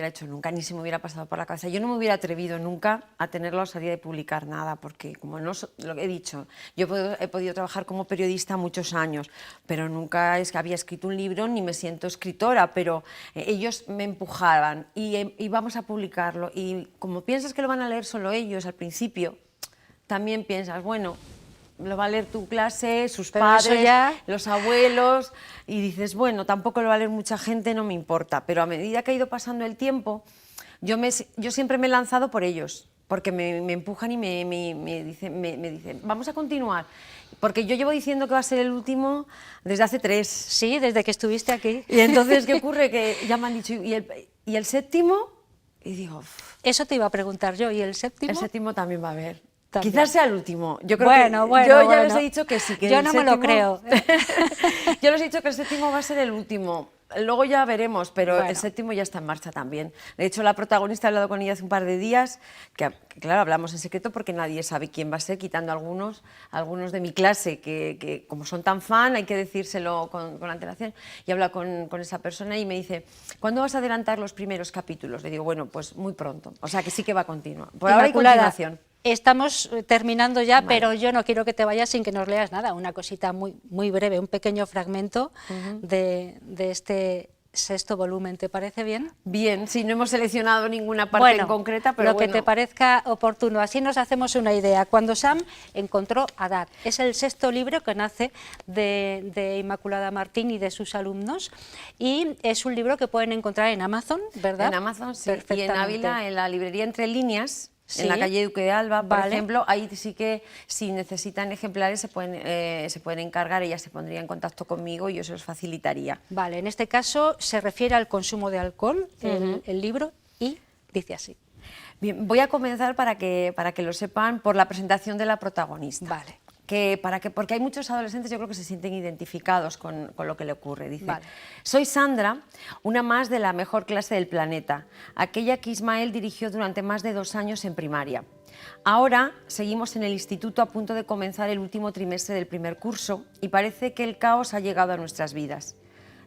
hecho nunca, ni se me hubiera pasado por la cabeza. Yo no me hubiera atrevido nunca a tener la osadía de publicar nada, porque, como lo que he dicho, yo he podido trabajar como periodista muchos años, pero nunca había escrito un libro, ni me siento escritora, pero ellos me empujaban y vamos a publicarlo. Y como piensas que lo van a leer solo ellos al principio, también piensas, bueno, lo va a leer tu clase, sus Pero padres, eso ya... los abuelos, y dices, bueno, tampoco lo va a leer mucha gente, no me importa. Pero a medida que ha ido pasando el tiempo, yo siempre me he lanzado por ellos, porque me empujan y me dicen, vamos a continuar. Porque yo llevo diciendo que va a ser el último desde hace 3. Sí, desde que estuviste aquí. Y entonces, ¿qué ocurre? Que ya me han dicho, ¿y el séptimo? Y digo, "Uf, Eso te iba a preguntar yo, ¿y el séptimo? el séptimo también va a haber. También. Quizás sea el último. Yo creo Bueno, que bueno, yo ya bueno. les he dicho que sí, que Yo el no me lo séptimo- creo. Yo les he dicho que el séptimo va a ser el último. Luego ya veremos, pero Bueno. el séptimo ya está en marcha también. De hecho, la protagonista, he hablado con ella hace un par de días, que claro, hablamos en secreto porque nadie sabe quién va a ser, quitando algunos de mi clase, que como son tan fan, hay que decírselo con antelación. Y habla con esa persona y me dice, ¿cuándo vas a adelantar los primeros capítulos? Le digo, bueno, pues muy pronto. O sea, que sí que va a continuar. Por ahora hay Inmaculada, continuación. estamos terminando ya, Vale. pero yo no quiero que te vayas sin que nos leas nada, una cosita muy, muy breve, un pequeño fragmento de este 6º volumen, ¿te parece bien? Bien, sí, no hemos seleccionado ninguna parte en concreta, pero lo que bueno. te parezca oportuno, así nos hacemos una idea. Cuando Sam encontró a Dad, es el 6º libro que nace de Inmaculada Martín y de sus alumnos, y es un libro que pueden encontrar en Amazon, ¿verdad? En Amazon, sí, y en Perfectamente. Ávila, en la librería Entre Líneas, Sí. en la calle Duque de Alba, por Vale. ejemplo, ahí sí que si necesitan ejemplares se pueden encargar, ella se pondría en contacto conmigo y yo se los facilitaría. Vale, en este caso se refiere al consumo de alcohol, el libro, y dice así. Bien, voy a comenzar para que lo sepan por la presentación de la protagonista. Vale. Porque hay muchos adolescentes, yo creo que se sienten identificados con lo que le ocurre. Dice, Vale. soy Sandra, una más de la mejor clase del planeta, aquella que Ismael dirigió durante más de 2 años en primaria. Ahora seguimos en el instituto a punto de comenzar el último trimestre del primer curso y parece que el caos ha llegado a nuestras vidas.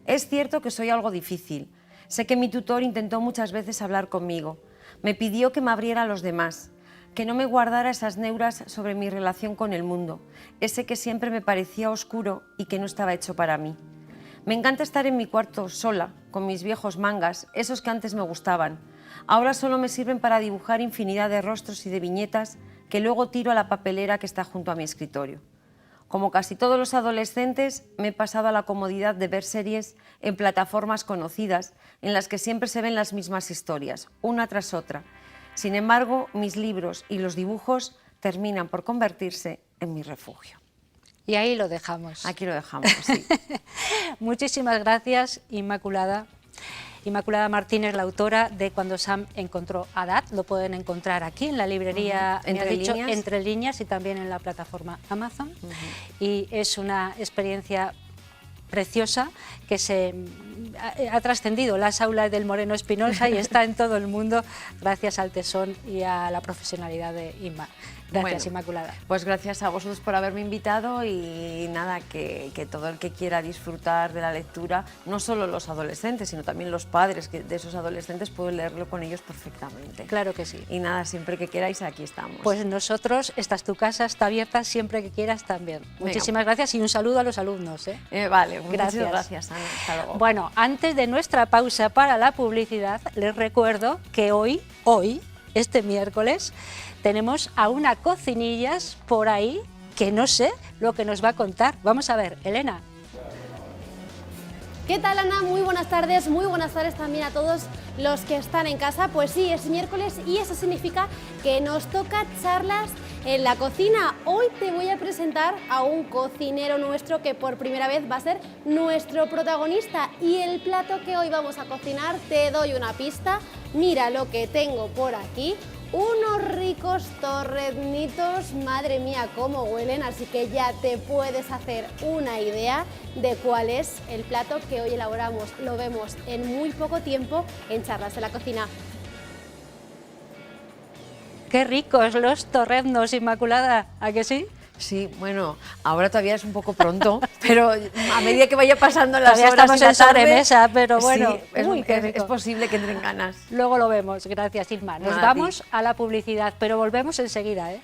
Es cierto que soy algo difícil. Sé que mi tutor intentó muchas veces hablar conmigo. Me pidió que me abriera a los demás, que no me guardara esas neuras sobre mi relación con el mundo, ese que siempre me parecía oscuro y que no estaba hecho para mí. Me encanta estar en mi cuarto sola, con mis viejos mangas, esos que antes me gustaban. Ahora solo me sirven para dibujar infinidad de rostros y de viñetas que luego tiro a la papelera que está junto a mi escritorio. Como casi todos los adolescentes, me he pasado a la comodidad de ver series en plataformas conocidas en las que siempre se ven las mismas historias, una tras otra. Sin embargo, mis libros y los dibujos terminan por convertirse en mi refugio. Y ahí lo dejamos. Aquí lo dejamos, sí. Muchísimas gracias, Inmaculada. Inmaculada Martín es la autora de Cuando Sam encontró a Dad. Lo pueden encontrar aquí en la librería Entre Líneas y también en la plataforma Amazon. Y es una experiencia preciosa que ha trascendido las aulas del Moreno Espinosa y está en todo el mundo gracias al tesón y a la profesionalidad de Inma. Gracias, Bueno, Inmaculada. Pues gracias a vosotros por haberme invitado y nada, que todo el que quiera disfrutar de la lectura, no solo los adolescentes, sino también los padres de esos adolescentes, pueden leerlo con ellos perfectamente. Claro que sí. Y nada, siempre que queráis, aquí estamos. Pues nosotros, esta es tu casa, está abierta siempre que quieras también. Muchísimas gracias y un saludo a los alumnos. Vale, Gracias. muchas gracias, Ana. Hasta luego. Bueno, antes de nuestra pausa para la publicidad, les recuerdo que hoy, este miércoles, tenemos a una cocinillas por ahí que no sé lo que nos va a contar. Vamos a ver, Elena. ¿Qué tal, Ana? Muy buenas tardes también a todos los que están en casa. Pues sí, es miércoles y eso significa que nos toca charlas en la cocina. Hoy te voy a presentar a un cocinero nuestro que por primera vez va a ser nuestro protagonista. Y el plato que hoy vamos a cocinar, te doy una pista. Mira lo que tengo por aquí. Unos ricos torreznitos, madre mía, cómo huelen, así que ya te puedes hacer una idea de cuál es el plato que hoy elaboramos. Lo vemos en muy poco tiempo en Charlas de la Cocina. Qué ricos los torreznos, Inmaculada, ¿a que sí? Sí, bueno, ahora todavía es un poco pronto, pero a medida que vaya pasando las Todavía horas estamos y la en sobremesa, tarde, pero bueno, sí, uy, qué rico. es posible que entren ganas. Luego lo vemos, gracias, Inma. Nos Nada, a ti. vamos a la publicidad, pero volvemos enseguida, ¿eh?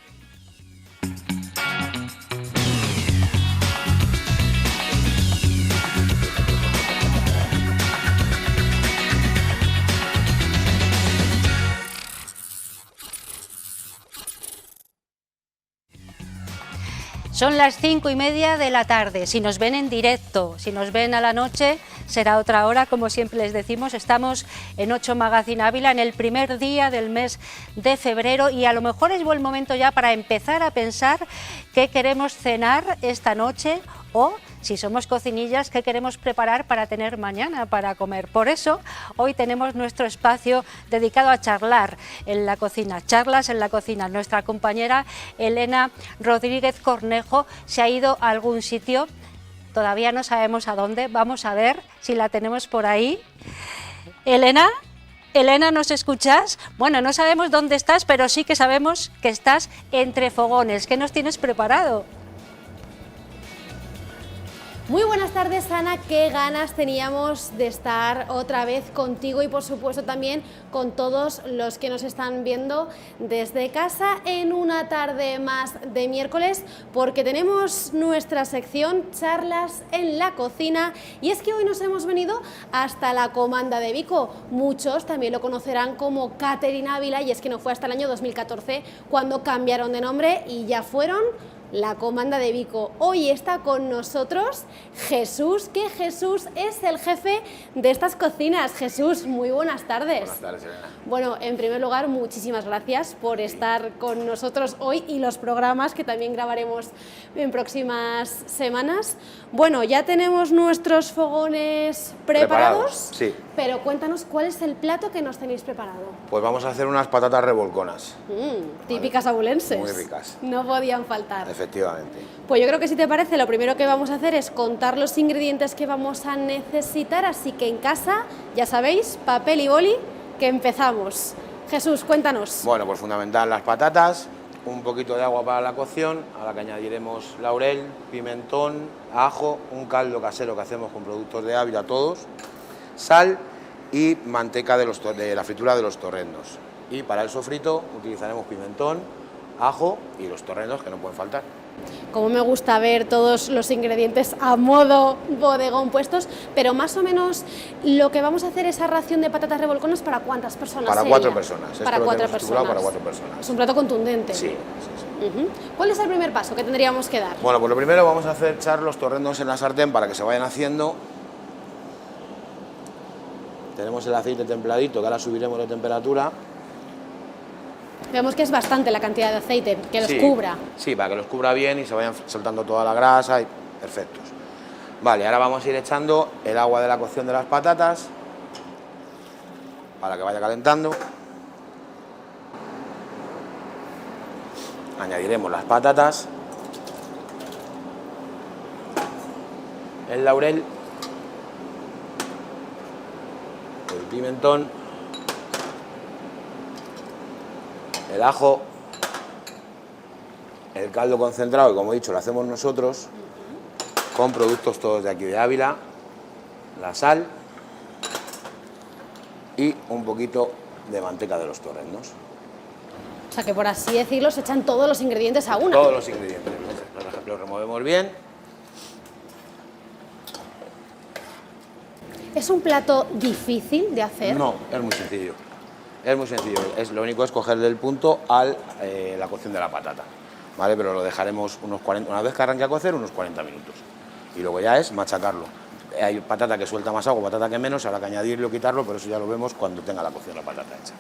Son las 5:30 de la tarde. Si nos ven en directo, si nos ven a la noche, será otra hora, como siempre les decimos. Estamos en 8 Magazine Ávila, en el primer día del mes de febrero, y a lo mejor es buen momento ya para empezar a pensar qué queremos cenar esta noche, o si somos cocinillas, qué queremos preparar para tener mañana para comer. Por eso hoy tenemos nuestro espacio dedicado a charlar en la cocina, charlas en la cocina. Nuestra compañera Elena Rodríguez Cornejo se ha ido a algún sitio, todavía no sabemos a dónde, vamos a ver si la tenemos por ahí. Elena, ¿nos escuchas? Bueno, no sabemos dónde estás, pero sí que sabemos que estás entre fogones. ¿Qué nos tienes preparado? Muy buenas tardes, Ana. Qué ganas teníamos de estar otra vez contigo y por supuesto también con todos los que nos están viendo desde casa en una tarde más de miércoles, porque tenemos nuestra sección Charlas en la Cocina, y es que hoy nos hemos venido hasta la Comanda de Vico. Muchos también lo conocerán como Catering Ávila, y es que no fue hasta el año 2014 cuando cambiaron de nombre y ya fueron la Comanda de Vico. Hoy está con nosotros Jesús, que Jesús es el jefe de estas cocinas. Jesús, muy buenas tardes. Buenas tardes, Elena. Bueno, en primer lugar, muchísimas gracias por estar con nosotros hoy y los programas que también grabaremos en próximas semanas. Bueno, ya tenemos nuestros fogones preparados. Sí. Pero cuéntanos cuál es el plato que nos tenéis preparado. Pues vamos a hacer unas patatas revolconas. Típicas abulenses. Muy ricas. No podían faltar. Efectivamente. Pues yo creo que, si te parece, lo primero que vamos a hacer es contar los ingredientes que vamos a necesitar, así que en casa, ya sabéis, papel y boli, que empezamos. Jesús, cuéntanos. Bueno, pues fundamental las patatas, un poquito de agua para la cocción, a la que añadiremos laurel, pimentón, ajo, un caldo casero que hacemos con productos de Ávila todos, sal y manteca de la fritura de los torrendos. Y para el sofrito utilizaremos pimentón, ajo y los torrendos, que no pueden faltar. Como me gusta ver todos los ingredientes a modo bodegón puestos, pero más o menos lo que vamos a hacer, esa ración de patatas revolconas, ¿para cuántas personas Para sería? 4 personas. Para 4 personas. Para 4 personas. Es un plato contundente. Sí, sí, sí. ¿Cuál es el primer paso que tendríamos que dar? Bueno, pues lo primero vamos a hacer echar los torrendos en la sartén para que se vayan haciendo. Tenemos el aceite templadito, que ahora subiremos de temperatura. Vemos que es bastante la cantidad de aceite, que los Sí, cubra. Sí, para que los cubra bien y se vayan soltando toda la grasa. Y perfectos. Vale, ahora vamos a ir echando el agua de la cocción de las patatas para que vaya calentando. Añadiremos las patatas, el laurel, el pimentón, el ajo, el caldo concentrado, que como he dicho lo hacemos nosotros, con productos todos de aquí de Ávila, la sal y un poquito de manteca de los torrendos. O sea que, por así decirlo, se echan todos los ingredientes a una. Todos los ingredientes, los removemos bien. ¿Es un plato difícil de hacer? No, es muy sencillo. Es muy sencillo. Lo único es cogerle el punto a la cocción de la patata, ¿vale? Pero lo dejaremos una vez que arranque a cocer, unos 40 minutos. Y luego ya es machacarlo. Hay patata que suelta más agua, patata que menos, habrá que añadirlo o quitarlo, pero eso ya lo vemos cuando tenga la cocción la patata hecha.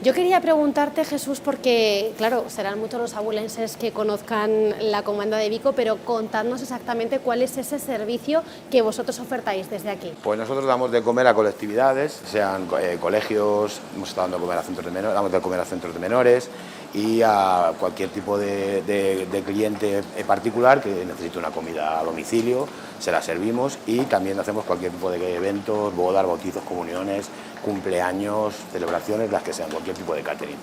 Yo quería preguntarte, Jesús, porque, claro, serán muchos los abulenses que conozcan la Comanda de Vico, pero contadnos exactamente cuál es ese servicio que vosotros ofertáis desde aquí. Pues nosotros damos de comer a colectividades, sean colegios, hemos estado dando de comer a centros de menores, damos de comer a centros de menores y a cualquier tipo de cliente particular que necesite una comida a domicilio, se la servimos, y también hacemos cualquier tipo de eventos, bodas, bautizos, comuniones, cumpleaños, celebraciones, las que sean, cualquier tipo de catering.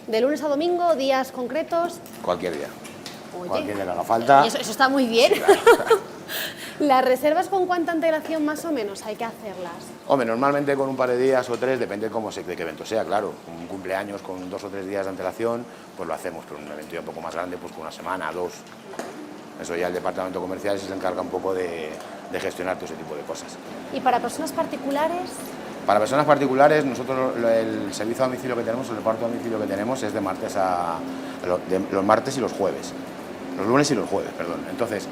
¿De lunes a domingo, días concretos? Cualquier día. Oye, Cualquier día que haga falta. Eso está muy bien. Sí, claro. ¿Las reservas con cuánta antelación más o menos hay que hacerlas? Hombre, normalmente con un par de días o 3, depende de qué evento sea, claro. Un cumpleaños con 2 o 3 días de antelación, pues lo hacemos, pero un evento ya un poco más grande, pues con una semana, 2. Eso ya el departamento comercial se encarga un poco de gestionar todo ese tipo de cosas. ¿Y para personas particulares? Para personas particulares, nosotros el servicio a domicilio que tenemos, el reparto a domicilio que tenemos es de martes los martes y los jueves. Los lunes y los jueves, perdón. Entonces,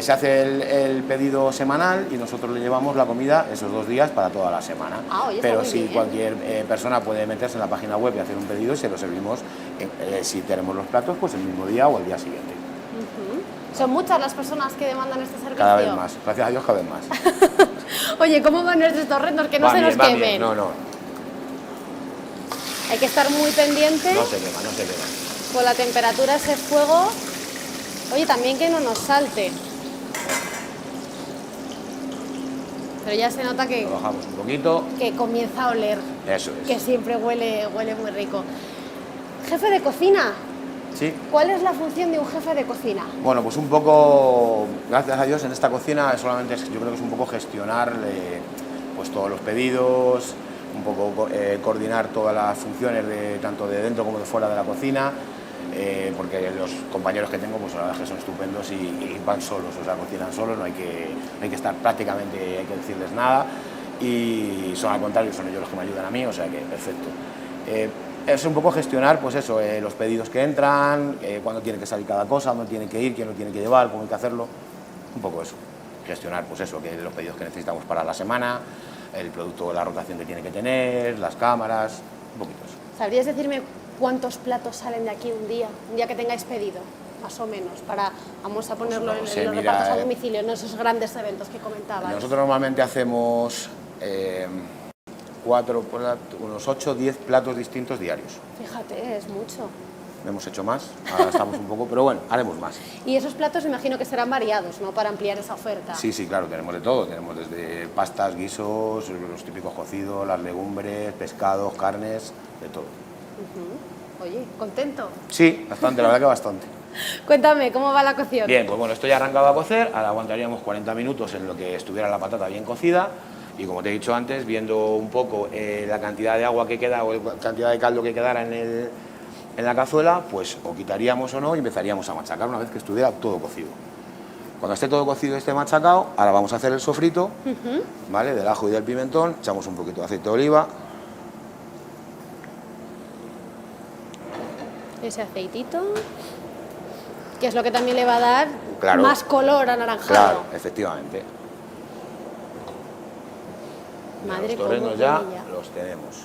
se hace el pedido semanal y nosotros le llevamos la comida esos 2 días para toda la semana. Oye, pero está muy si bien. cualquier persona puede meterse en la página web y hacer un pedido y se lo servimos, si tenemos los platos, pues el mismo día o el día siguiente. Son muchas las personas que demandan este servicio. Cada vez más, gracias a Dios cada vez más. Oye, ¿cómo van nuestros torrendos? Que no Va se bien, nos va quemen. bien. No Hay que estar muy pendiente se quema, no se quema. con la temperatura, ese fuego. Oye, también que no nos salte. Pero ya se nota que, Lo bajamos un poquito, que comienza a oler, eso es. que siempre huele muy rico. Jefe de cocina, Sí. ¿cuál es la función de un jefe de cocina? Bueno, pues un poco, gracias a Dios, en esta cocina solamente yo creo que es un poco gestionar pues todos los pedidos, un poco coordinar todas las funciones tanto de dentro como de fuera de la cocina, porque los compañeros que tengo, pues la verdad es que son estupendos y van solos, o sea, cocinan solos, no hay que estar prácticamente, hay que decirles nada, y son al contrario, son ellos los que me ayudan a mí, o sea que perfecto. Es un poco gestionar, pues eso, los pedidos que entran, cuándo tiene que salir cada cosa, dónde tiene que ir, quién lo tiene que llevar, cómo hay que hacerlo, un poco eso. Gestionar, pues eso, que los pedidos que necesitamos para la semana, el producto, la rotación que tiene que tener, las cámaras, un poquito eso. ¿Sabrías decirme cuántos platos salen de aquí un día que tengáis pedido? Más o menos, vamos a ponerlo no en sé, los mira, repartos a domicilio, en esos grandes eventos que comentabas. Nosotros normalmente hacemos unos 8 o 10 platos distintos diarios. Fíjate, es mucho. Hemos hecho más, ahora estamos un poco, pero bueno, haremos más. Y esos platos imagino que serán variados, ¿no? Para ampliar esa oferta. Sí, claro, tenemos de todo, tenemos desde pastas, guisos, los típicos cocidos, las legumbres, pescados, carnes, de todo. Oye, ¿contento? Sí, bastante, la verdad que bastante. Cuéntame, ¿cómo va la cocción? Bien, pues bueno, esto ya ha arrancado a cocer, ahora aguantaríamos 40 minutos en lo que estuviera la patata bien cocida y como te he dicho antes, viendo un poco la cantidad de agua que queda o la cantidad de caldo que quedara en la cazuela, pues o quitaríamos o no y empezaríamos a machacar una vez que estuviera todo cocido. Cuando esté todo cocido y esté machacado, ahora vamos a hacer el sofrito, ¿vale? Del ajo y del pimentón, echamos un poquito de aceite de oliva. Ese aceitito, que es lo que también le va a dar Claro. más color anaranjado. Claro, efectivamente. Madre, los cómo torrenos ya brilla. los tenemos.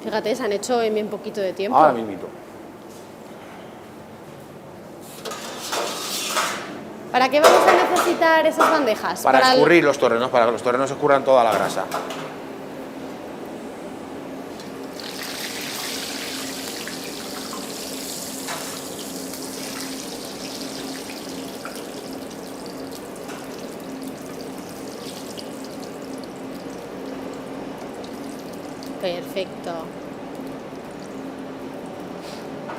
Fíjate, se han hecho en bien poquito de tiempo. Ahora mismito. ¿Para qué vamos a necesitar esas bandejas? Para escurrir los torrenos, para que los torrenos escurran toda la grasa. Perfecto.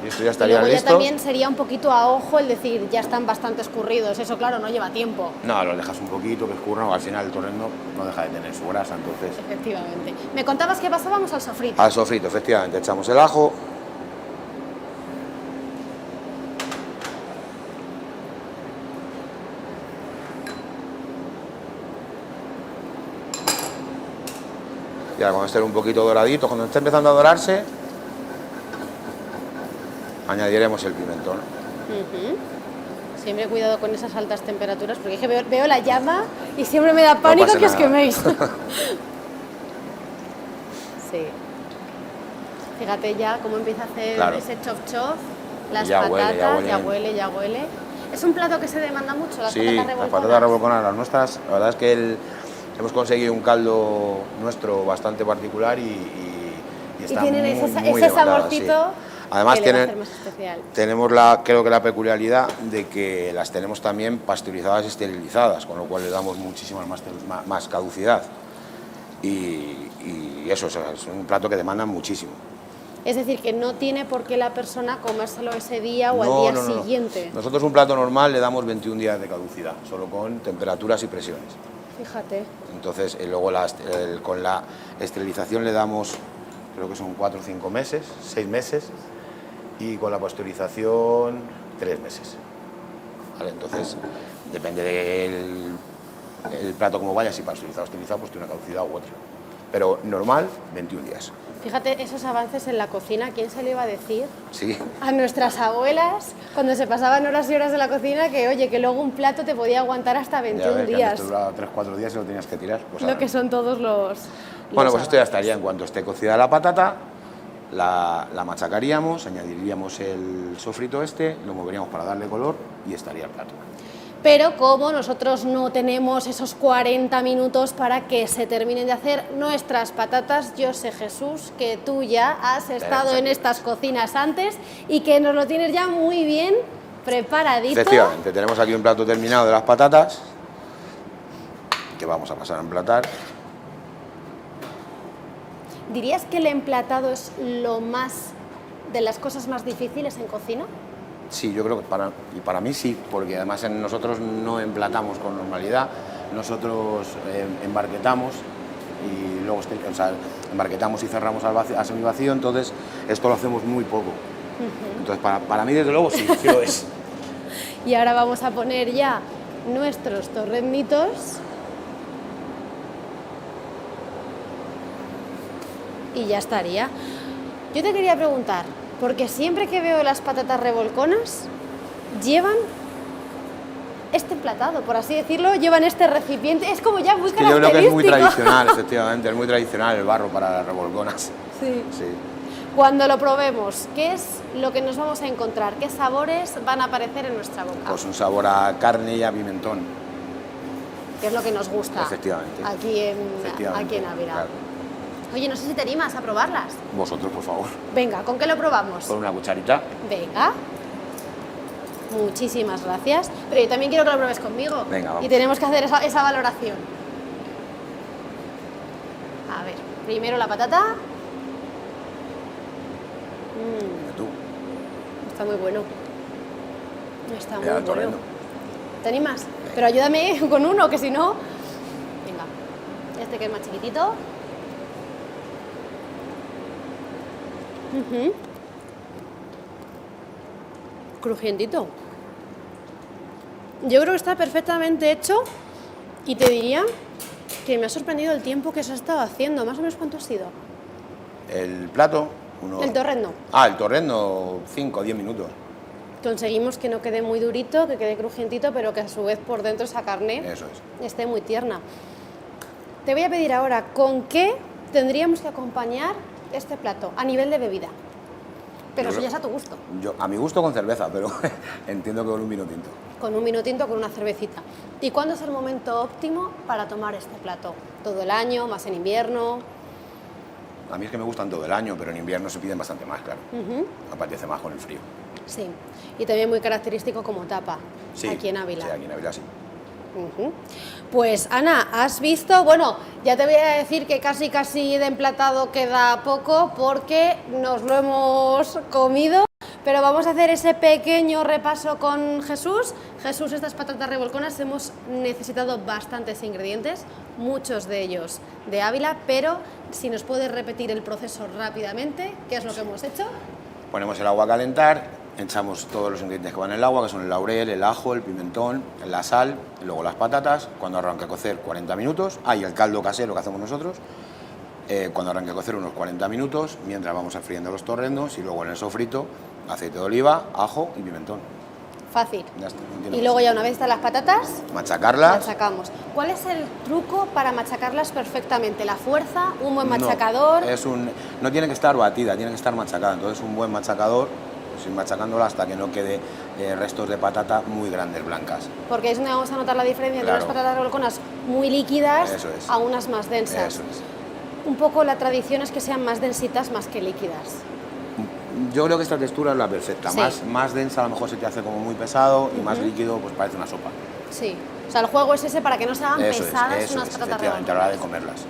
Y esto ya Y estaría luego ya listo. también sería un poquito a ojo el decir, ya están bastante escurridos. Eso, claro, no lleva tiempo. No, los dejas un poquito, que escurran, al final el torreno no deja de tener su grasa, entonces... Efectivamente. Me contabas que pasábamos al sofrito. Al sofrito, efectivamente, echamos el ajo. Y ahora cuando esté un poquito doradito, cuando esté empezando a dorarse, añadiremos el pimentón. Siempre cuidado con esas altas temperaturas, porque es que veo la llama y siempre me da pánico pasa que os nada. queméis. Sí. Fíjate ya cómo empieza a hacer Claro. ese chof-chof, las Ya patatas, huele, ya huele. ya huele. Es un plato que se demanda mucho, las Sí, patatas las revolconas. patatas revolconas, las nuestras, la verdad es que hemos conseguido un caldo nuestro bastante particular y está tienen muy, ese muy ese demandada, saborcito sí. Además que le va a tienen, hacer más especial. tenemos creo que la peculiaridad de que las tenemos también pasteurizadas y esterilizadas, con lo cual le damos muchísima más caducidad. Y eso, o sea, es un plato que demanda muchísimo. Es decir, que no tiene por qué la persona comérselo ese día o No, al día no. siguiente. Nosotros un plato normal le damos 21 días de caducidad, solo con temperaturas y presiones. Fíjate. Entonces, luego con la esterilización le damos, creo que son 4 o 5 meses, 6 meses, y con la pasteurización 3 meses. ¿Vale? Entonces, depende del plato como vaya, si pasteurizado o esterilizado, pues tiene una caducidad u otra. Pero normal, 21 días. Fíjate, esos avances en la cocina, ¿quién se le iba a decir? Sí. A nuestras abuelas, cuando se pasaban horas y horas de la cocina, que oye, que luego un plato te podía aguantar hasta 21 Ya ves, días. que antes te duraba 3-4 días y lo tenías que tirar. Pues Lo ahora que no. son todos los... Bueno, los pues esto ya avances. estaría. En cuanto esté cocida la patata, la machacaríamos, añadiríamos el sofrito este, lo moveríamos para darle color y estaría el plato. Pero como nosotros no tenemos esos 40 minutos para que se terminen de hacer nuestras patatas, yo sé, Jesús, que tú ya has estado en estas cocinas antes y que nos lo tienes ya muy bien preparadito. Efectivamente, tenemos aquí un plato terminado de las patatas que vamos a pasar a emplatar. ¿Dirías que el emplatado es lo más de las cosas más difíciles en cocina? Sí, yo creo que para mí sí, porque además nosotros no emplatamos con normalidad, nosotros embarquetamos y luego embarquetamos y cerramos a semivacío, entonces esto lo hacemos muy poco. Entonces para mí desde luego sí lo es. Y ahora vamos a poner ya nuestros torrenditos. Y ya estaría. Yo te quería preguntar, porque siempre que veo las patatas revolconas, llevan este emplatado, por así decirlo, llevan este recipiente, es como ya muy Es que yo creo que característico. es muy tradicional, efectivamente, es muy tradicional el barro para las revolconas. Sí. Sí. Cuando lo probemos, ¿qué es lo que nos vamos a encontrar? ¿Qué sabores van a aparecer en nuestra boca? Pues un sabor a carne y a pimentón. Que es lo que nos gusta Efectivamente. aquí en Efectivamente, Ávila. claro. Oye, no sé si te animas a probarlas. Vosotros, por favor, Venga, ¿con qué lo probamos? con una cucharita. Venga. Muchísimas gracias. Pero yo también quiero que lo pruebes conmigo. Venga, vamos. Y tenemos que hacer esa valoración. A ver, primero la patata. Tú. Está muy bueno. Está muy Ya, bueno. torrendo. ¿Te animas? Pero ayúdame con uno, que si no... Venga, este que es más chiquitito. Crujientito. Yo creo que está perfectamente hecho y te diría que me ha sorprendido el tiempo que se ha estado haciendo. ¿Más o menos cuánto ha sido? El plato, El torrendo. El torrendo, 5 o 10 minutos. Conseguimos que no quede muy durito, que quede crujientito, pero que a su vez por dentro esa carne Eso es. esté muy tierna. Te voy a pedir ahora, ¿con qué tendríamos que acompañar este plato a nivel de bebida? Pero Yo eso creo- ya es a tu gusto. A mi gusto con cerveza, pero entiendo que con un vino tinto. Con un vino tinto, con una cervecita. ¿Y cuándo es el momento óptimo para tomar este plato? ¿Todo el año, más en invierno? A mí es que me gustan todo el año, pero en invierno se piden bastante más, claro. Apetece más con el frío. Sí. Y también muy característico como tapa, Sí, aquí en Ávila. Sí, aquí en Ávila sí. Ujú. Pues Ana, has visto, bueno, ya te voy a decir que casi de emplatado queda poco porque nos lo hemos comido, pero vamos a hacer ese pequeño repaso con Jesús. Jesús, estas patatas revolconas hemos necesitado bastantes ingredientes, muchos de ellos de Ávila, pero si nos puedes repetir el proceso rápidamente, ¿qué es lo que hemos hecho? Ponemos el agua a calentar, echamos todos los ingredientes que van en el agua, que son el laurel, el ajo, el pimentón, la sal, y luego las patatas. Cuando arranque a cocer, 40 minutos. Y el caldo casero que hacemos nosotros. Cuando arranque a cocer, unos 40 minutos, mientras vamos friendo los torrendos y luego en el sofrito, aceite de oliva, ajo y pimentón. Fácil. Ya está, no tiene Y más. luego ya una vez están las patatas, Machacarlas. machacamos. ¿Cuál es el truco para machacarlas perfectamente? ¿La fuerza? ¿Un buen No, machacador? no tiene que estar batida, tiene que estar machacada. Entonces un buen machacador, pues ir machacándola hasta que no quede restos de patata muy grandes, blancas. Porque es donde vamos a notar la diferencia entre Claro. unas patatas revolconas muy líquidas Eso es. a unas más densas. Eso es. Un poco la tradición es que sean más densitas más que líquidas. Yo creo que esta textura es la perfecta. Sí. Más densa a lo mejor se te hace como muy pesado y más líquido pues parece una sopa. Sí. O sea, el juego es ese para que no se hagan Eso pesadas es, unas patatas efectivamente, a la revolconas. hora de comerlas.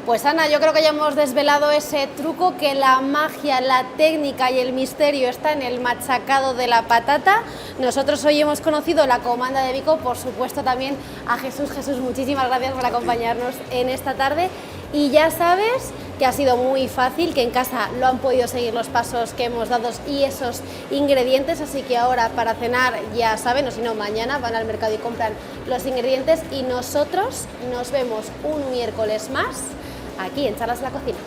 Pues Ana, yo creo que ya hemos desvelado ese truco, que la magia, la técnica y el misterio está en el machacado de la patata. Nosotros hoy hemos conocido la comanda de Vico, por supuesto también a Jesús. Jesús, muchísimas gracias por acompañarnos en esta tarde. Y ya sabes que ha sido muy fácil, que en casa lo han podido seguir los pasos que hemos dado y esos ingredientes, así que ahora para cenar ya saben, o si no mañana van al mercado y compran los ingredientes y nosotros nos vemos un miércoles más aquí en Charlas de la Cocina.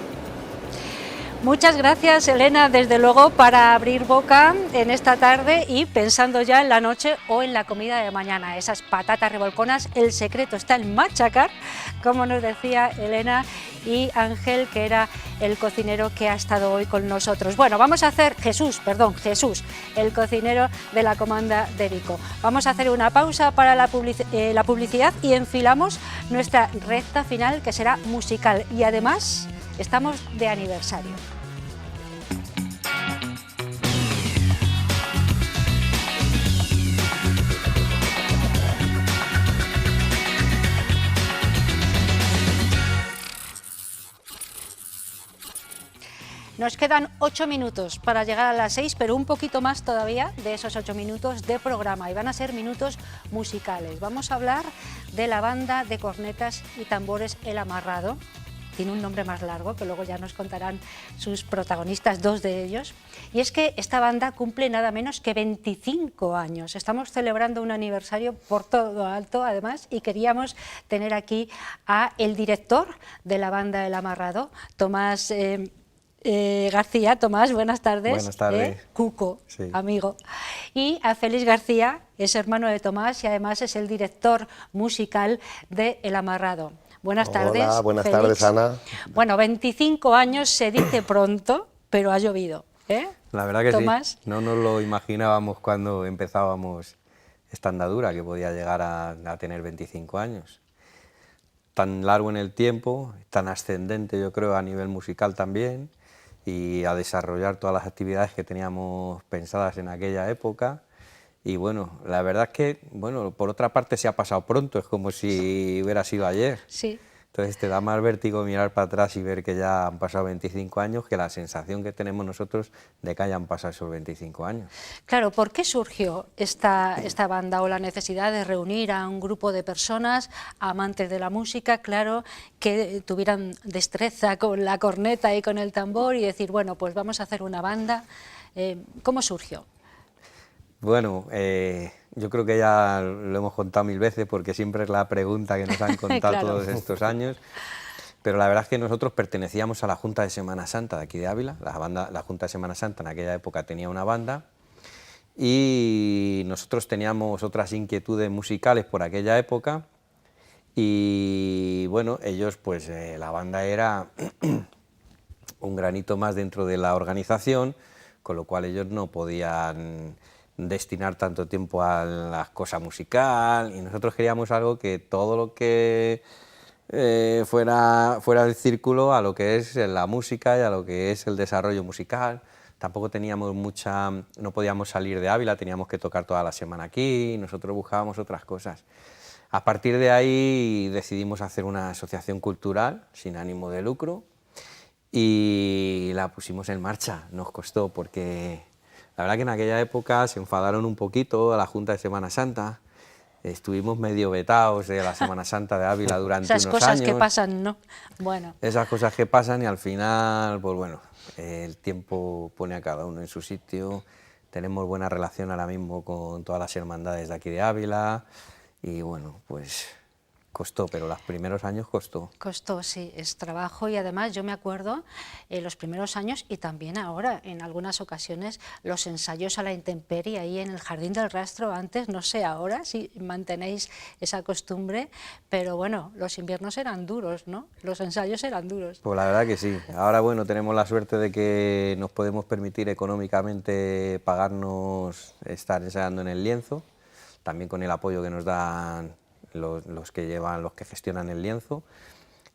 Muchas gracias, Elena, desde luego, para abrir boca en esta tarde y pensando ya en la noche o en la comida de mañana. Esas patatas revolconas, el secreto está en machacar, como nos decía Elena y Ángel, que era el cocinero que ha estado hoy con nosotros. Bueno, vamos a hacer, Jesús, el cocinero de la Comanda de Vico. Vamos a hacer una pausa para la publicidad y enfilamos nuestra recta final, que será musical, y además estamos de aniversario. Nos quedan 8 minutos para llegar a las 6, pero un poquito más todavía de esos 8 minutos de programa, y van a ser minutos musicales. Vamos a hablar de la banda de cornetas y tambores El Amarrado. Tiene un nombre más largo, que luego ya nos contarán sus protagonistas, 2 de ellos. Y es que esta banda cumple nada menos que 25 años. Estamos celebrando un aniversario por todo alto, además, y queríamos tener aquí a el director de la banda El Amarrado, Tomás García. Tomás, buenas tardes. Buenas tardes. Cuco, sí. Amigo. Y a Félix García, es hermano de Tomás y además es el director musical de El Amarrado. Buenas tardes. Hola, buenas Félix. tardes, Ana. Bueno, 25 años se dice pronto, pero ha llovido, ¿eh? La verdad que Tomás. sí, no nos lo imaginábamos cuando empezábamos esta andadura, que podía llegar a tener 25 años. Tan largo en el tiempo, tan ascendente, yo creo, a nivel musical también, y a desarrollar todas las actividades que teníamos pensadas en aquella época. Y bueno, la verdad es que, bueno, por otra parte se ha pasado pronto, es como si hubiera sido ayer. Sí. Entonces te da más vértigo mirar para atrás y ver que ya han pasado 25 años que la sensación que tenemos nosotros de que hayan pasado esos 25 años. Claro, ¿por qué surgió esta banda o la necesidad de reunir a un grupo de personas amantes de la música, claro, que tuvieran destreza con la corneta y con el tambor y decir, bueno, pues vamos a hacer una banda? ¿Cómo surgió? Bueno, yo creo que ya lo hemos contado 1000 veces porque siempre es la pregunta que nos han contado Claro. todos estos años, pero la verdad es que nosotros pertenecíamos a la Junta de Semana Santa de aquí de Ávila. La Junta de Semana Santa en aquella época tenía una banda y nosotros teníamos otras inquietudes musicales por aquella época y bueno, ellos pues la banda era un granito más dentro de la organización, con lo cual ellos no podían destinar tanto tiempo a la cosa musical y nosotros queríamos algo que todo lo que fuera del círculo a lo que es la música y a lo que es el desarrollo musical. Tampoco teníamos no podíamos salir de Ávila, teníamos que tocar toda la semana aquí y nosotros buscábamos otras cosas. A partir de ahí decidimos hacer una asociación cultural sin ánimo de lucro y la pusimos en marcha. Nos costó porque la verdad que en aquella época se enfadaron un poquito a la Junta de Semana Santa, estuvimos medio vetados de la Semana Santa de Ávila durante unos años. Esas cosas que pasan, ¿no? Bueno. Esas cosas que pasan y al final, pues bueno, el tiempo pone a cada uno en su sitio, tenemos buena relación ahora mismo con todas las hermandades de aquí de Ávila y bueno, pues costó, pero los primeros años costó. Costó, sí, es trabajo y además yo me acuerdo los primeros años y también ahora, en algunas ocasiones, los ensayos a la intemperie ahí en el Jardín del Rastro, antes, no sé ahora si mantenéis esa costumbre, pero bueno, los inviernos eran duros, ¿no? Los ensayos eran duros. Pues la verdad que sí, ahora bueno, tenemos la suerte de que nos podemos permitir económicamente pagarnos estar ensayando en el lienzo, también con el apoyo que nos dan los que gestionan el lienzo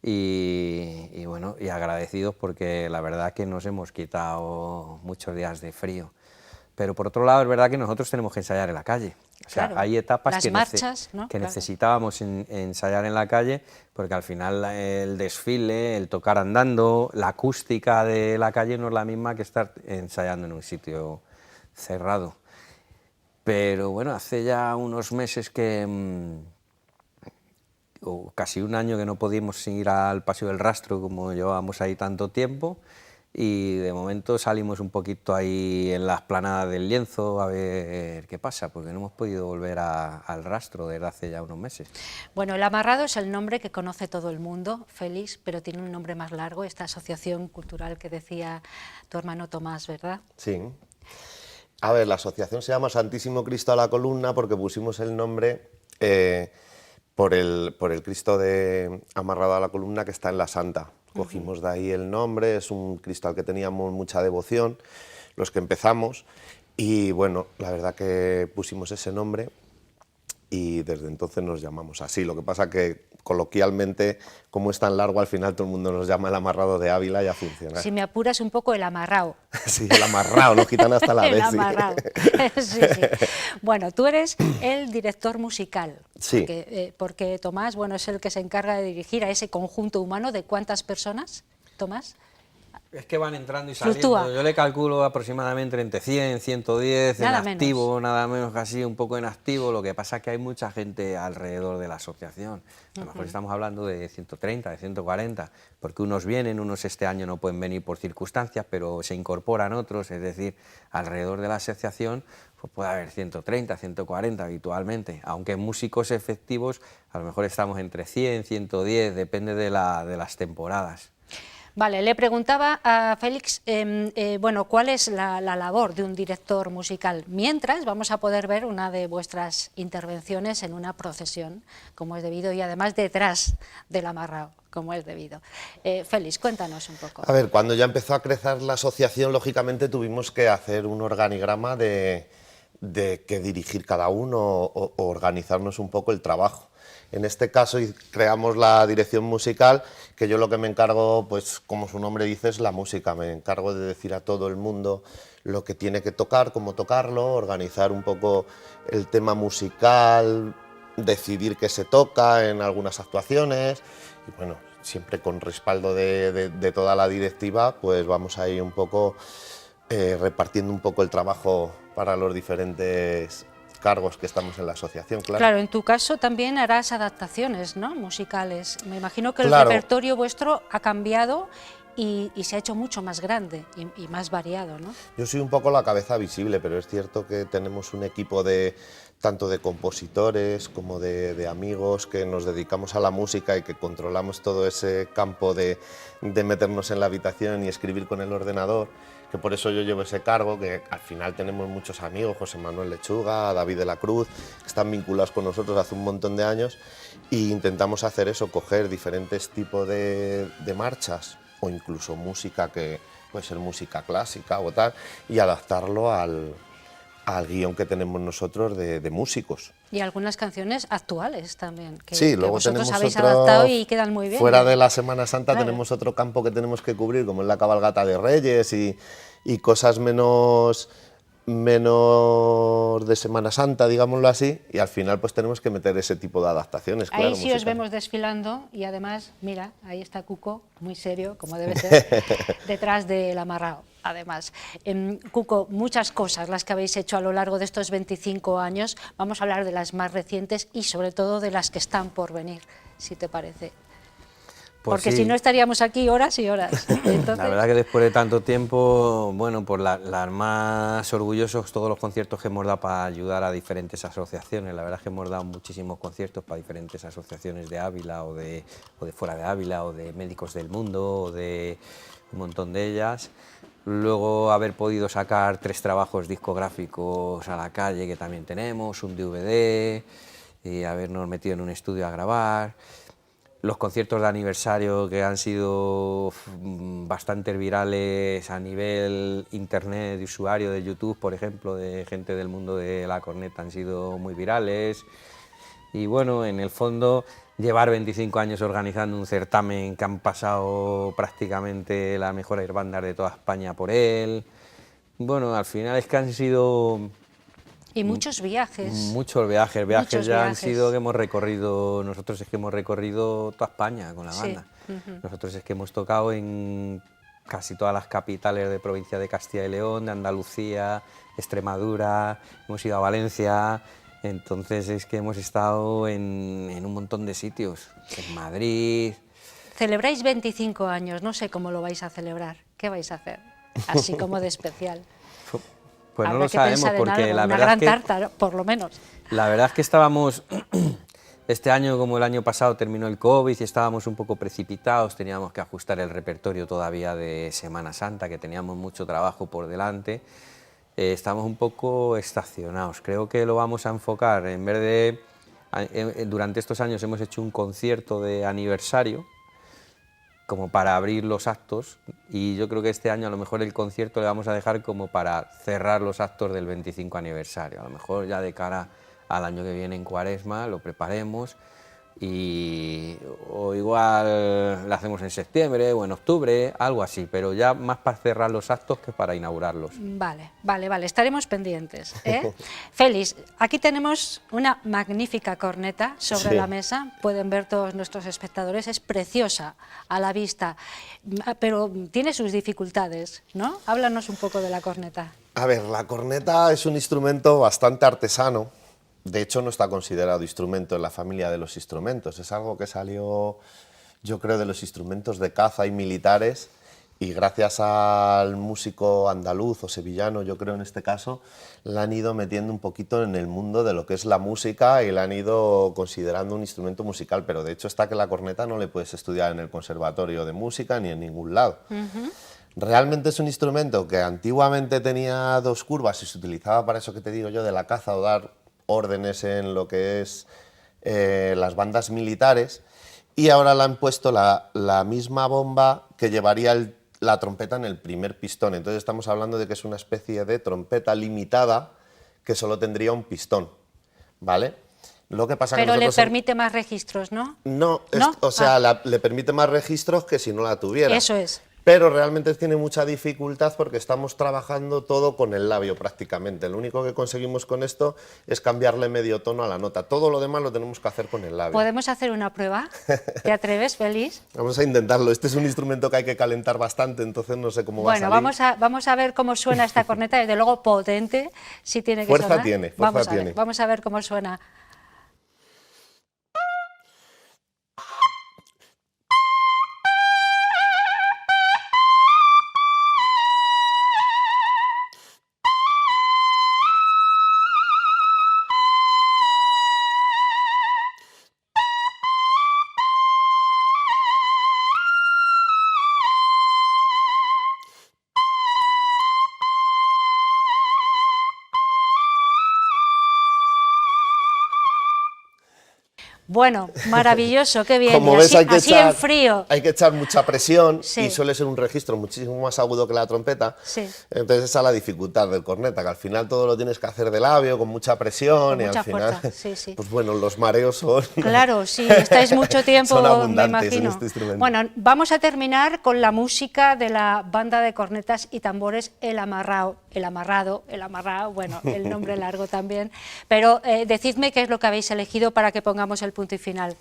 y bueno, y agradecidos porque la verdad que nos hemos quitado muchos días de frío. Pero por otro lado es verdad que nosotros tenemos que ensayar en la calle. O sea, claro, hay etapas las que, marchas, ¿no? que Claro. necesitábamos ensayar en la calle porque al final el desfile, el tocar andando, la acústica de la calle no es la misma que estar ensayando en un sitio cerrado. Pero bueno, hace ya unos meses o casi un año que no pudimos ir al Paseo del Rastro como llevábamos ahí tanto tiempo y de momento salimos un poquito ahí en la explanada del Lienzo a ver qué pasa, porque no hemos podido volver al rastro desde hace ya unos meses. Bueno, el Amarrado es el nombre que conoce todo el mundo, Félix, pero tiene un nombre más largo, esta asociación cultural que decía tu hermano Tomás, ¿verdad? Sí. A ver, la asociación se llama Santísimo Cristo a la Columna porque pusimos el nombre por el Cristo amarrado a la columna que está en la Santa. Cogimos de ahí el nombre, es un Cristo al que teníamos mucha devoción, los que empezamos, y bueno, la verdad que pusimos ese nombre y desde entonces nos llamamos así. Lo que pasa que coloquialmente, como es tan largo, al final todo el mundo nos llama el Amarrado de Ávila y a funcionar. Si me apuras un poco, el amarrao. Sí, el amarrao, lo quitan hasta la El vez. amarrao. Sí, sí. Bueno, tú eres el director musical. Sí. Porque Tomás, bueno, es el que se encarga de dirigir a ese conjunto humano. ¿De cuántas personas, Tomás? Es que van entrando y saliendo. Fluctúa. Yo le calculo aproximadamente entre 100, 110, Nada en menos. activo, nada menos, casi un poco en activo. Lo que pasa es que hay mucha gente alrededor de la asociación. A lo mejor estamos hablando de 130, de 140, porque unos vienen, unos este año no pueden venir por circunstancias, pero se incorporan otros, es decir, alrededor de la asociación pues puede haber 130, 140 habitualmente, aunque en músicos efectivos a lo mejor estamos entre 100, 110, depende de las temporadas. Vale, le preguntaba a Félix, bueno, ¿cuál es la labor de un director musical? Mientras vamos a poder ver una de vuestras intervenciones en una procesión, como es debido, y además detrás del Amarrao, como es debido. Félix, cuéntanos un poco. A ver, cuando ya empezó a crecer la asociación, lógicamente tuvimos que hacer un organigrama de qué dirigir cada uno o organizarnos un poco el trabajo. En este caso creamos la dirección musical, que yo lo que me encargo, pues como su nombre dice, es la música. Me encargo de decir a todo el mundo lo que tiene que tocar, cómo tocarlo, organizar un poco el tema musical, decidir qué se toca en algunas actuaciones y bueno, siempre con respaldo de toda la directiva, pues vamos ahí un poco repartiendo un poco el trabajo para los diferentes cargos que estamos en la asociación, claro. Claro, en tu caso también harás adaptaciones, ¿no?, musicales. Me imagino que Claro. el repertorio vuestro ha cambiado y se ha hecho mucho más grande y más variado, ¿no? Yo soy un poco la cabeza visible, pero es cierto que tenemos un equipo tanto de compositores como de amigos que nos dedicamos a la música y que controlamos todo ese campo de meternos en la habitación y escribir con el ordenador, que por eso yo llevo ese cargo, que al final tenemos muchos amigos, José Manuel Lechuga, David de la Cruz, que están vinculados con nosotros hace un montón de años, e intentamos hacer eso, coger diferentes tipos de marchas o incluso música que puede ser música clásica o tal, y adaptarlo al guión que tenemos nosotros de músicos. Y algunas canciones actuales también, que, Sí, que luego vosotros tenemos habéis otro, adaptado y quedan muy bien. fuera de la Semana Santa, Claro. tenemos otro campo que tenemos que cubrir, como es la cabalgata de Reyes y cosas menos de Semana Santa, digámoslo así, y al final pues tenemos que meter ese tipo de adaptaciones. Ahí claro, sí os musicales. vemos desfilando y además, mira, ahí está Cuco, muy serio, como debe ser, detrás del Amarrao. Además, Cuco, muchas cosas las que habéis hecho a lo largo de estos 25 años. Vamos a hablar de las más recientes y sobre todo de las que están por venir, si te parece. Pues Porque sí. si no estaríamos aquí horas y horas. Entonces, La verdad que después de tanto tiempo, bueno, por las más orgullosos todos los conciertos que hemos dado para ayudar a diferentes asociaciones. La verdad es que hemos dado muchísimos conciertos para diferentes asociaciones de Ávila o de fuera de Ávila o de Médicos del Mundo o de un montón de ellas. Luego haber podido sacar 3 trabajos discográficos a la calle que también tenemos, un DVD, y habernos metido en un estudio a grabar. Los conciertos de aniversario que han sido bastante virales a nivel internet, de usuario de YouTube, por ejemplo, de gente del mundo de la corneta, han sido muy virales. Y bueno, en el fondo, llevar 25 años organizando un certamen que han pasado prácticamente las mejores bandas de toda España por él. Bueno, al final es que han sido y muchos viajes. muchos viajes. Muchos Ya han viajes. sido que hemos recorrido, nosotros es que hemos recorrido toda España con la Sí, banda. Nosotros es que hemos tocado en casi todas las capitales de provincia de Castilla y León, de Andalucía, Extremadura, hemos ido a Valencia. Entonces es que hemos estado en un montón de sitios, en Madrid. Celebráis 25 años, no sé cómo lo vais a celebrar. ¿Qué vais a hacer? Así como de especial. Pues no Habrá lo que sabemos pensar en porque algo, la una verdad gran es que tarta, ¿no? Por lo menos. la verdad es que estábamos este año, como el año pasado terminó el COVID y estábamos un poco precipitados, teníamos que ajustar el repertorio todavía de Semana Santa, que teníamos mucho trabajo por delante. Estamos un poco estacionados. Creo que lo vamos a enfocar, en vez de durante estos años hemos hecho un concierto de aniversario como para abrir los actos, y yo creo que este año a lo mejor el concierto le vamos a dejar como para cerrar los actos del 25 aniversario. A lo mejor ya de cara al año que viene en Cuaresma lo preparemos, o igual lo hacemos en septiembre o en octubre, algo así, pero ya más para cerrar los actos que para inaugurarlos. Vale, estaremos pendientes, ¿eh? Félix, aquí tenemos una magnífica corneta sobre la mesa, pueden ver todos nuestros espectadores, es preciosa a la vista, pero tiene sus dificultades, ¿no? Háblanos un poco de la corneta. A ver, la corneta es un instrumento bastante artesano. De hecho, no está considerado instrumento en la familia de los instrumentos. Es algo que salió, yo creo, de los instrumentos de caza y militares, y gracias al músico andaluz o sevillano, yo creo en este caso, la han ido metiendo un poquito en el mundo de lo que es la música y la han ido considerando un instrumento musical, pero de hecho está que la corneta no le puedes estudiar en el conservatorio de música ni en ningún lado. Realmente es un instrumento que antiguamente tenía dos curvas y se utilizaba para eso que te digo yo de la caza o dar órdenes en lo que es las bandas militares, y ahora le han puesto la misma bomba que llevaría la trompeta en el primer pistón. Entonces estamos hablando de que es una especie de trompeta limitada que solo tendría un pistón, ¿vale? Lo que pasa Pero que le permite más registros, ¿no? No, ¿No? o sea, le permite más registros que si no la tuviera. Eso es. Pero realmente tiene mucha dificultad porque estamos trabajando todo con el labio prácticamente. Lo único que conseguimos con esto es cambiarle medio tono a la nota. Todo lo demás lo tenemos que hacer con el labio. ¿Podemos hacer una prueba? ¿Te atreves, Félix? Vamos a intentarlo. Este es un instrumento que hay que calentar bastante, entonces no sé cómo va a salir. Bueno, vamos a ver cómo suena esta corneta, desde luego potente, si tiene que Fuerza sonar. tiene, fuerza tiene. Vamos a ver cómo suena. Bueno, maravilloso, qué bien. Como Y ves, así en frío. hay que echar mucha presión, Sí. y suele ser un registro muchísimo más agudo que la trompeta. Sí. Entonces esa es la dificultad del corneta, que al final todo lo tienes que hacer de labio, con mucha presión, Con y mucha al final, fuerza, sí, sí. pues bueno, los mareos son... Claro, sí, estáis mucho tiempo, son me abundantes imagino. en este instrumento. Bueno, vamos a terminar con la música de la banda de cornetas y tambores El Amarrado, bueno, el nombre largo también, pero decidme qué es lo que habéis elegido para que pongamos el punto y final.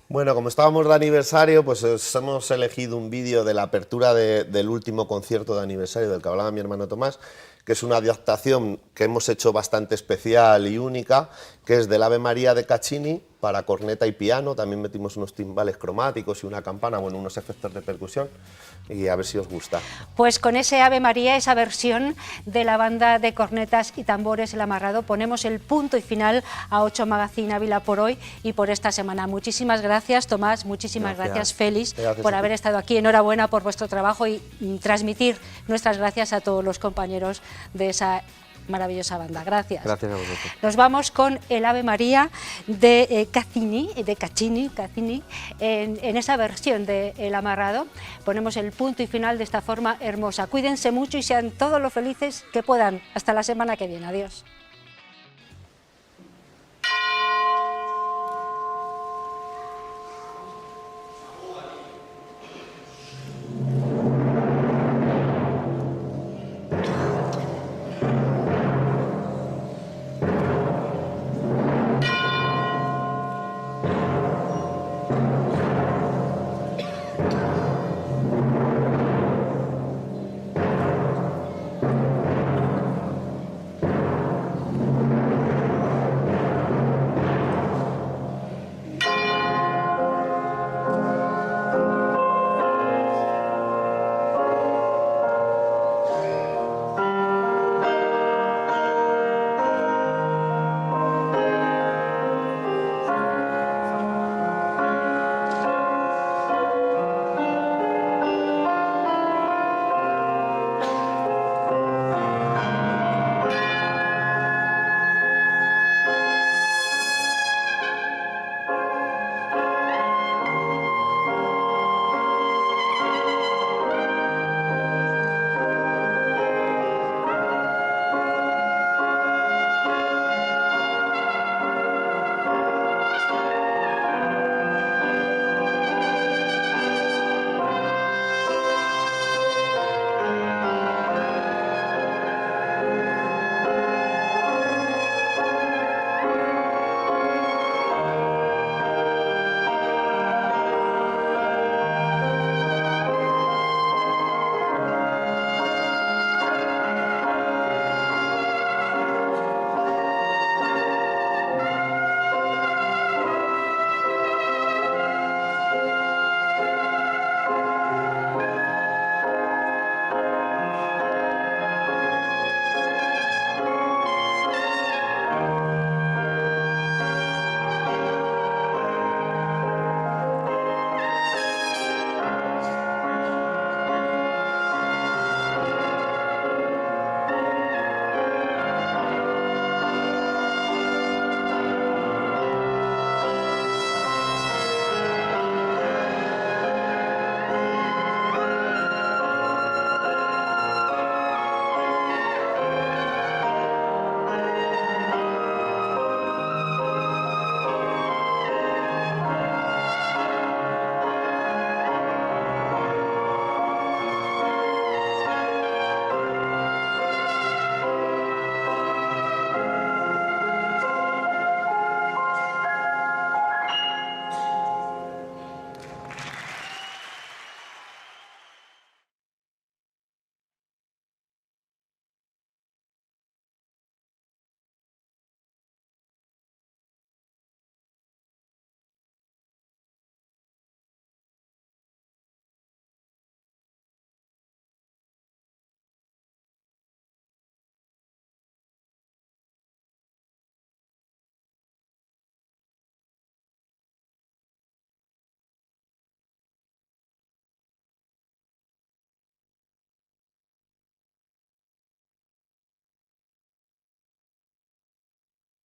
Bueno, como estábamos de aniversario, pues hemos elegido un vídeo de la apertura del último concierto de aniversario del que hablaba mi hermano Tomás, que es una adaptación que hemos hecho bastante especial y única, que es del Ave María de Caccini para corneta y piano. También metimos unos timbales cromáticos y una campana, bueno, unos efectos de percusión, y a ver si os gusta. Pues con ese Ave María, esa versión de la banda de cornetas y tambores El Amarrado, ponemos el punto y final a 8 Magazine Ávila por hoy y por esta semana. Muchísimas gracias, Tomás, muchísimas gracias Félix, Gracias por a ti. haber estado aquí. Enhorabuena por vuestro trabajo y transmitir nuestras gracias a todos los compañeros de esa maravillosa banda. Gracias. Gracias a vosotros. Nos vamos con el Ave María de Caccini, en esa versión de El Amarrado. Ponemos el punto y final de esta forma hermosa. Cuídense mucho y sean todos lo felices que puedan. Hasta la semana que viene. Adiós.